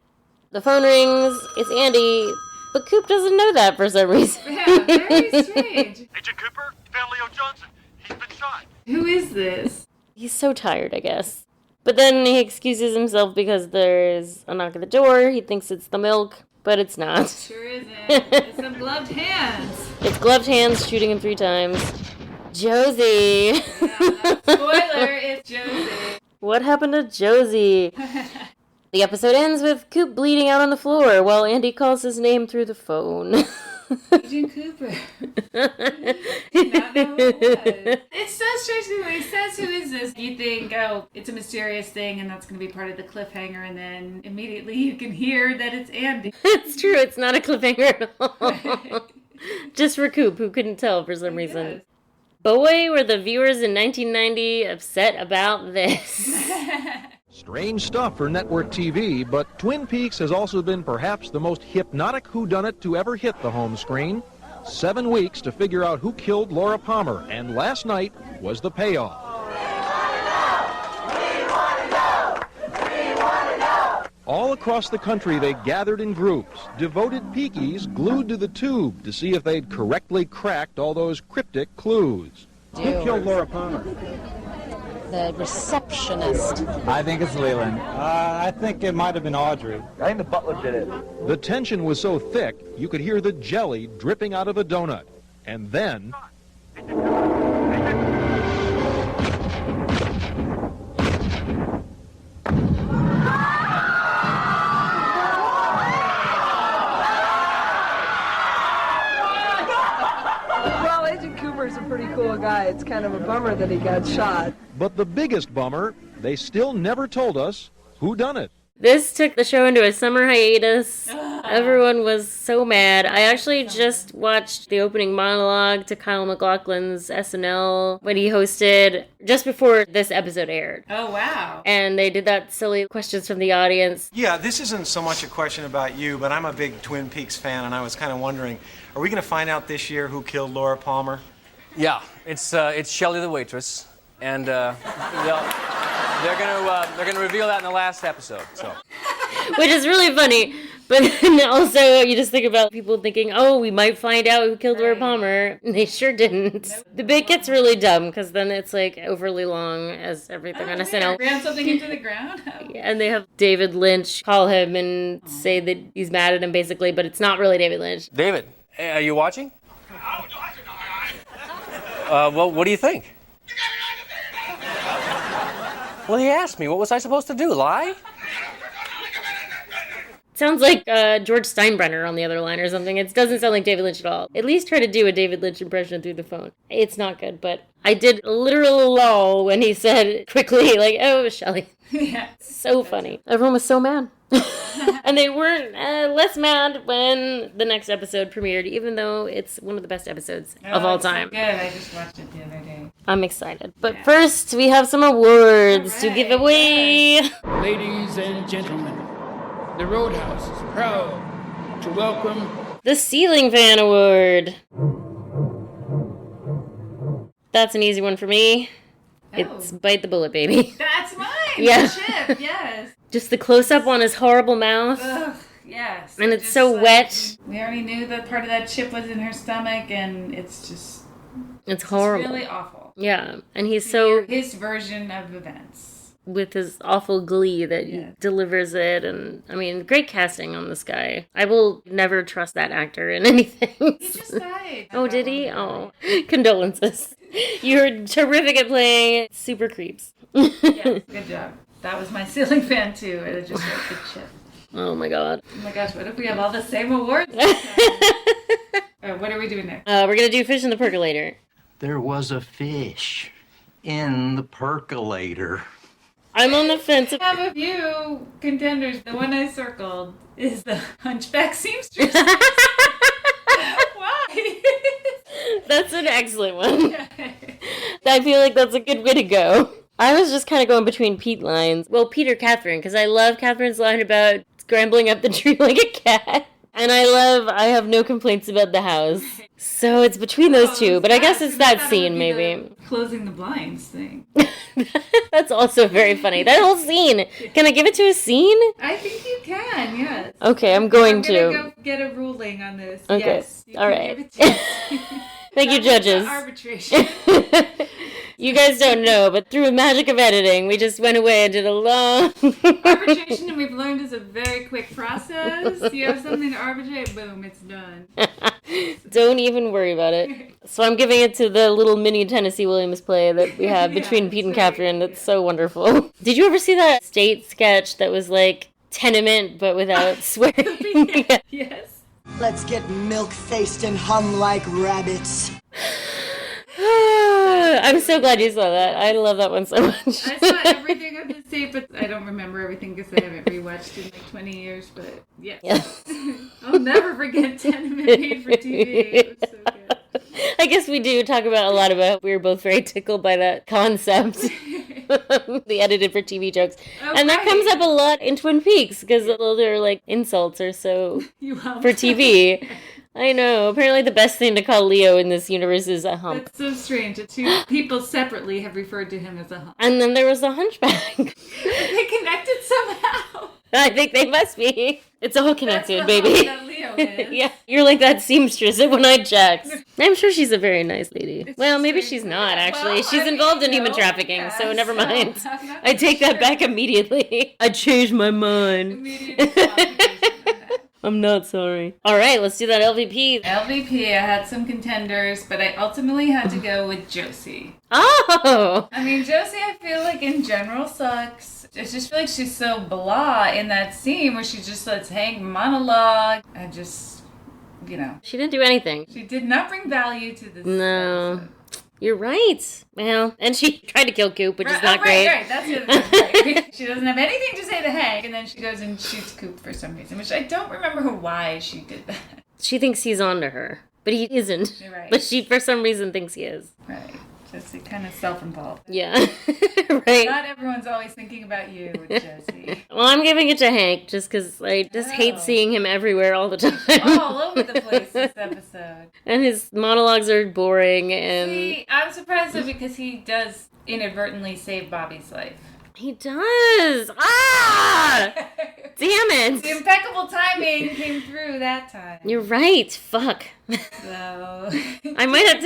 B: The phone rings. It's Andy. But Coop doesn't know that for some reason.
C: Yeah, very strange.
S: Agent Cooper, found Leo Johnson. He's been shot.
C: Who is this?
B: He's so tired, I guess. But then he excuses himself because there's a knock at the door. He thinks it's the milk, but it's not.
C: Sure isn't. It's some gloved hands.
B: It's gloved hands shooting him 3 times. Josie!
C: Yeah, spoiler, it's Josie.
B: What happened to Josie? The episode ends with Coop bleeding out on the floor while Andy calls his name through the phone.
C: Agent Cooper. Did not know who it was. It's so strange when he says, "Who is this?" You think, oh, it's a mysterious thing and that's going to be part of the cliffhanger, and then immediately you can hear that it's Andy.
B: It's true, it's not a cliffhanger at all. Just for Coop, who couldn't tell for some reason. Boy, were the viewers in 1990 upset about this.
S: Strange stuff for network TV, but Twin Peaks has also been perhaps the most hypnotic whodunit to ever hit the home screen. 7 weeks to figure out who killed Laura Palmer, and last night was the payoff. All across the country, they gathered in groups, devoted peekies glued to the tube to see if they'd correctly cracked all those cryptic clues.
T: Who killed Laura Palmer? The receptionist.
U: I think it's Leland. I think it might have been Audrey.
S: I think the butler did it. The tension was so thick, you could hear the jelly dripping out of a donut. And then...
V: Well, Agent Cooper's a pretty cool guy. It's kind of a bummer that he got shot.
S: But the biggest bummer, they still never told us who done it.
B: This took the show into a summer hiatus. Everyone was so mad. I actually just watched the opening monologue to Kyle MacLachlan's SNL when he hosted just before this episode aired.
C: Oh, wow.
B: And they did that silly questions from the audience.
W: Yeah, this isn't so much a question about you, but I'm a big Twin Peaks fan, and I was kind of wondering, are we going to find out this year who killed Laura Palmer?
H: Yeah, it's Shelley the waitress, and they're gonna reveal that in the last episode. So,
B: which is really funny, but then also you just think about people thinking, oh, we might find out who killed Laura Palmer, and they sure didn't. The bit gets really dumb because then it's like overly long as everything on SNL.
C: Ran something into the ground.
B: And they have David Lynch call him and say that he's mad at him basically, but it's not really David Lynch.
H: David, are you watching? Well, what do you think? Well, he asked me. What was I supposed to do? Lie?
B: Sounds like George Steinbrenner on the other line or something. It doesn't sound like David Lynch at all. At least try to do a David Lynch impression through the phone. It's not good, but I did a literal lull when he said quickly, like, oh, Shelley.
C: Yeah.
B: So funny. Everyone was so mad. And they weren't less mad when the next episode premiered, even though it's one of the best episodes of all time.
C: So good. I just watched it the other day.
B: I'm excited. But first, we have some awards to give away.
X: Ladies and gentlemen, the Roadhouse is proud to welcome
B: the Ceiling Fan Award. That's an easy one for me. It's Bite the Bullet, baby.
C: That's mine.
B: Yeah.
C: The chip, yes.
B: Just the close-up on his horrible mouth.
C: Ugh, yes.
B: And it's so wet.
C: We already knew that part of that chip was in her stomach, and it's just...
B: It's horrible.
C: It's really awful.
B: Yeah, and he's so...
C: His version of events.
B: With his awful glee that he delivers it, and, I mean, great casting on this guy. I will never trust that actor in anything.
C: He just died.
B: Oh, did he? Oh, condolences. You're terrific at playing super creeps.
C: Yeah, good job. That was my ceiling fan, too. It just like the chip.
B: Oh, my God.
C: Oh, my gosh, what if we have all the same awards? What are we doing next?
B: We're going to do Fish in the Percolator.
Y: There was a fish in the percolator.
B: I'm on the fence.
C: I have a few contenders. The one I circled is the Hunchback Seamstress. Why?
B: That's an excellent one. I feel like that's a good way to go. I was just kind of going between Pete lines. Well, Pete or Catherine, because I love Catherine's line about scrambling up the tree like a cat. And I have no complaints about the house. So it's between those two, but I guess it's that scene, maybe.
C: Closing the blinds thing.
B: That's also very funny. That whole scene. Can I give it to a scene?
C: I think you can, yes.
B: Okay, I'm going
C: to. Go get a ruling on this.
B: Okay,
C: yes,
B: all right. Thank you, judges.
C: Arbitration.
B: You guys don't know, but through the magic of editing, we just went away and did a long...
C: Arbitration, we've learned, is a very quick process. You have something to arbitrate, boom, it's done.
B: Don't even worry about it. So I'm giving it to the little mini Tennessee Williams play that we have between Pete and Catherine. It's so wonderful. Did you ever see that State sketch that was like Tenement, but without swearing?
C: Yes.
A: Let's get milk-faced and hum like rabbits.
B: I'm so glad you saw that. I love that one so much.
C: I saw everything of this tape, but I don't remember everything because I haven't rewatched in like 20 years, but yes. I'll never forget Tenement made for TV. It was so good.
B: I guess we do talk about a lot about, we were both very tickled by that concept. The edited for TV jokes. And that comes up a lot in Twin Peaks because their like insults are so for TV. I know. Apparently the best thing to call Leo in this universe is a hump.
C: That's so strange. The two people separately have referred to him as a hump.
B: And then there was the hunchback.
C: They connected somehow.
B: I think they must be. It's all connected, baby.
C: That Leo is.
B: Yeah, you're like that seamstress at One-Eyed Jack's. I'm sure she's a very nice lady. Well, maybe she's not, actually.
C: Well,
B: she's involved in human trafficking, so never mind. I take that back immediately. I changed my mind. I'm not sorry. All right, let's do that LVP.
C: LVP, I had some contenders, but I ultimately had to go with Josie.
B: Oh!
C: I mean, Josie, I feel like in general sucks. I just feel like she's so blah in that scene where she just lets Hank monologue. I just,
B: She didn't do anything.
C: She did not bring value to this
B: episode. You're right. Well, and she tried to kill Coop, which is not great.
C: Right, that's the other thing. Right? She doesn't have anything to say to Hank, and then she goes and shoots Coop for some reason, which I don't remember why she did that.
B: She thinks he's onto her, but he isn't.
C: You're right.
B: But she, for some reason, thinks he is.
C: Right. Just kind of self-involved.
B: Yeah. Right.
C: Not everyone's always thinking about you with Josie.
B: Well, I'm giving it to Hank just because I just hate seeing him everywhere all the time.
C: All over the place this episode.
B: And his monologues are boring. And
C: See, I'm surprised though because he does inadvertently save Bobby's life.
B: He does. Ah! Damn it.
C: The impeccable timing came through that time.
B: You're right. Fuck.
C: So
B: I might have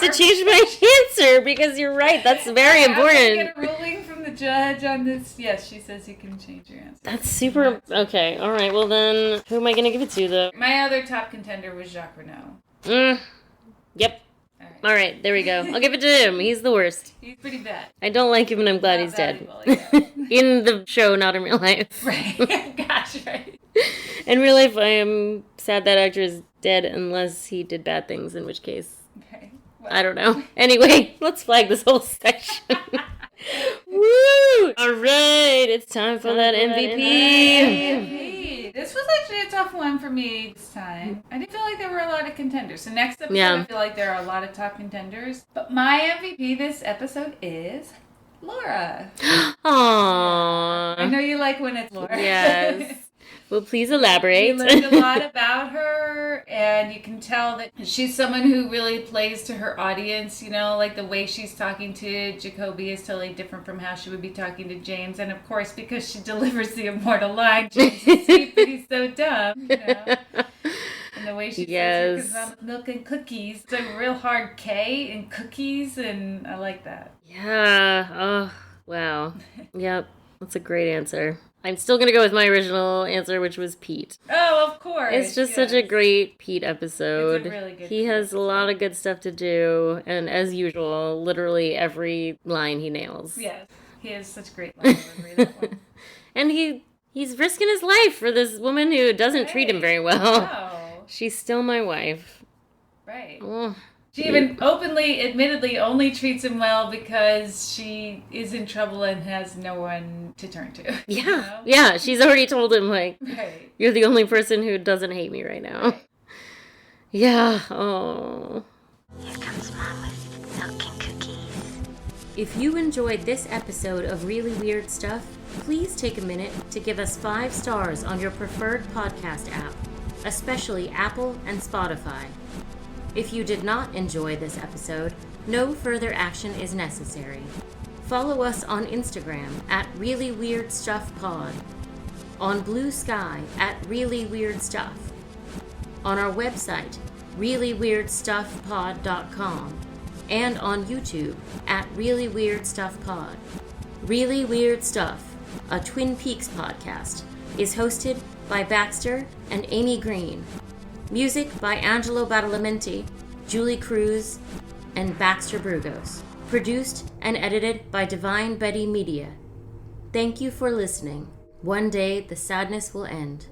B: to change my answer because you're right. That's very important.
C: I'm gonna get a ruling from the judge on this. Yes, she says you can change your answer.
B: That's super. Okay. All right. Well then, who am I gonna give it to though?
C: My other top contender was Jacques Renault.
B: Yep. All right, there we go. I'll give it to him. He's the worst.
C: He's pretty bad.
B: I don't like him, and I'm glad he's dead. In the show, not in real life.
C: Right. Gosh, right.
B: In real life, I am sad that actor is dead unless he did bad things, in which case,
C: okay.
B: I don't know. Anyway, let's flag this whole section. Woo! All right, it's time for that MVP.
C: This was actually a tough one for me this time. I didn't feel like there were a lot of contenders. So next episode, I feel like there are a lot of top contenders. But my MVP this episode is Laura.
B: Aww.
C: I know you like when it's Laura.
B: Yes. Well, please elaborate.
C: We learned a lot about her, and you can tell that she's someone who really plays to her audience, like the way she's talking to Jacoby is totally different from how she would be talking to James, and of course, because she delivers the immortal line, James is sweet, but he's so dumb, And the way she says her with milk and cookies, it's a real hard K in cookies, and I like that.
B: Yeah, oh, wow. Yep, that's a great answer. I'm still going to go with my original answer, which was Pete.
C: Oh, of course.
B: It's just such a great Pete episode.
C: It's a really good
B: He has a lot of good stuff to do, and as usual, literally every line he nails.
C: Yes, he has such great line delivery.
B: And he's risking his life for this woman who doesn't treat him very well.
C: No.
B: She's still my wife.
C: Right.
B: Oh.
C: She even admittedly, only treats him well because she is in trouble and has no one to turn to.
B: Yeah, yeah. She's already told him,
C: right.
B: You're the only person who doesn't hate me right now. Right. Yeah, oh.
L: Here comes Mom with milk and cookies.
B: If you enjoyed this episode of Really Weird Stuff, please take a minute to give us 5 stars on your preferred podcast app, especially Apple and Spotify. If you did not enjoy this episode, no further action is necessary. Follow us on Instagram at Really Weird Stuff Pod, on Blue Sky at Really Weird Stuff, on our website, ReallyWeirdStuffPod.com, and on YouTube at Really Weird Stuff Pod. Really Weird Stuff, a Twin Peaks podcast, is hosted by Baxter and Amy Green. Music by Angelo Badalamenti, Julie Cruz, and Baxter Burgos. Produced and edited by Divine Betty Media. Thank you for listening. One day the sadness will end.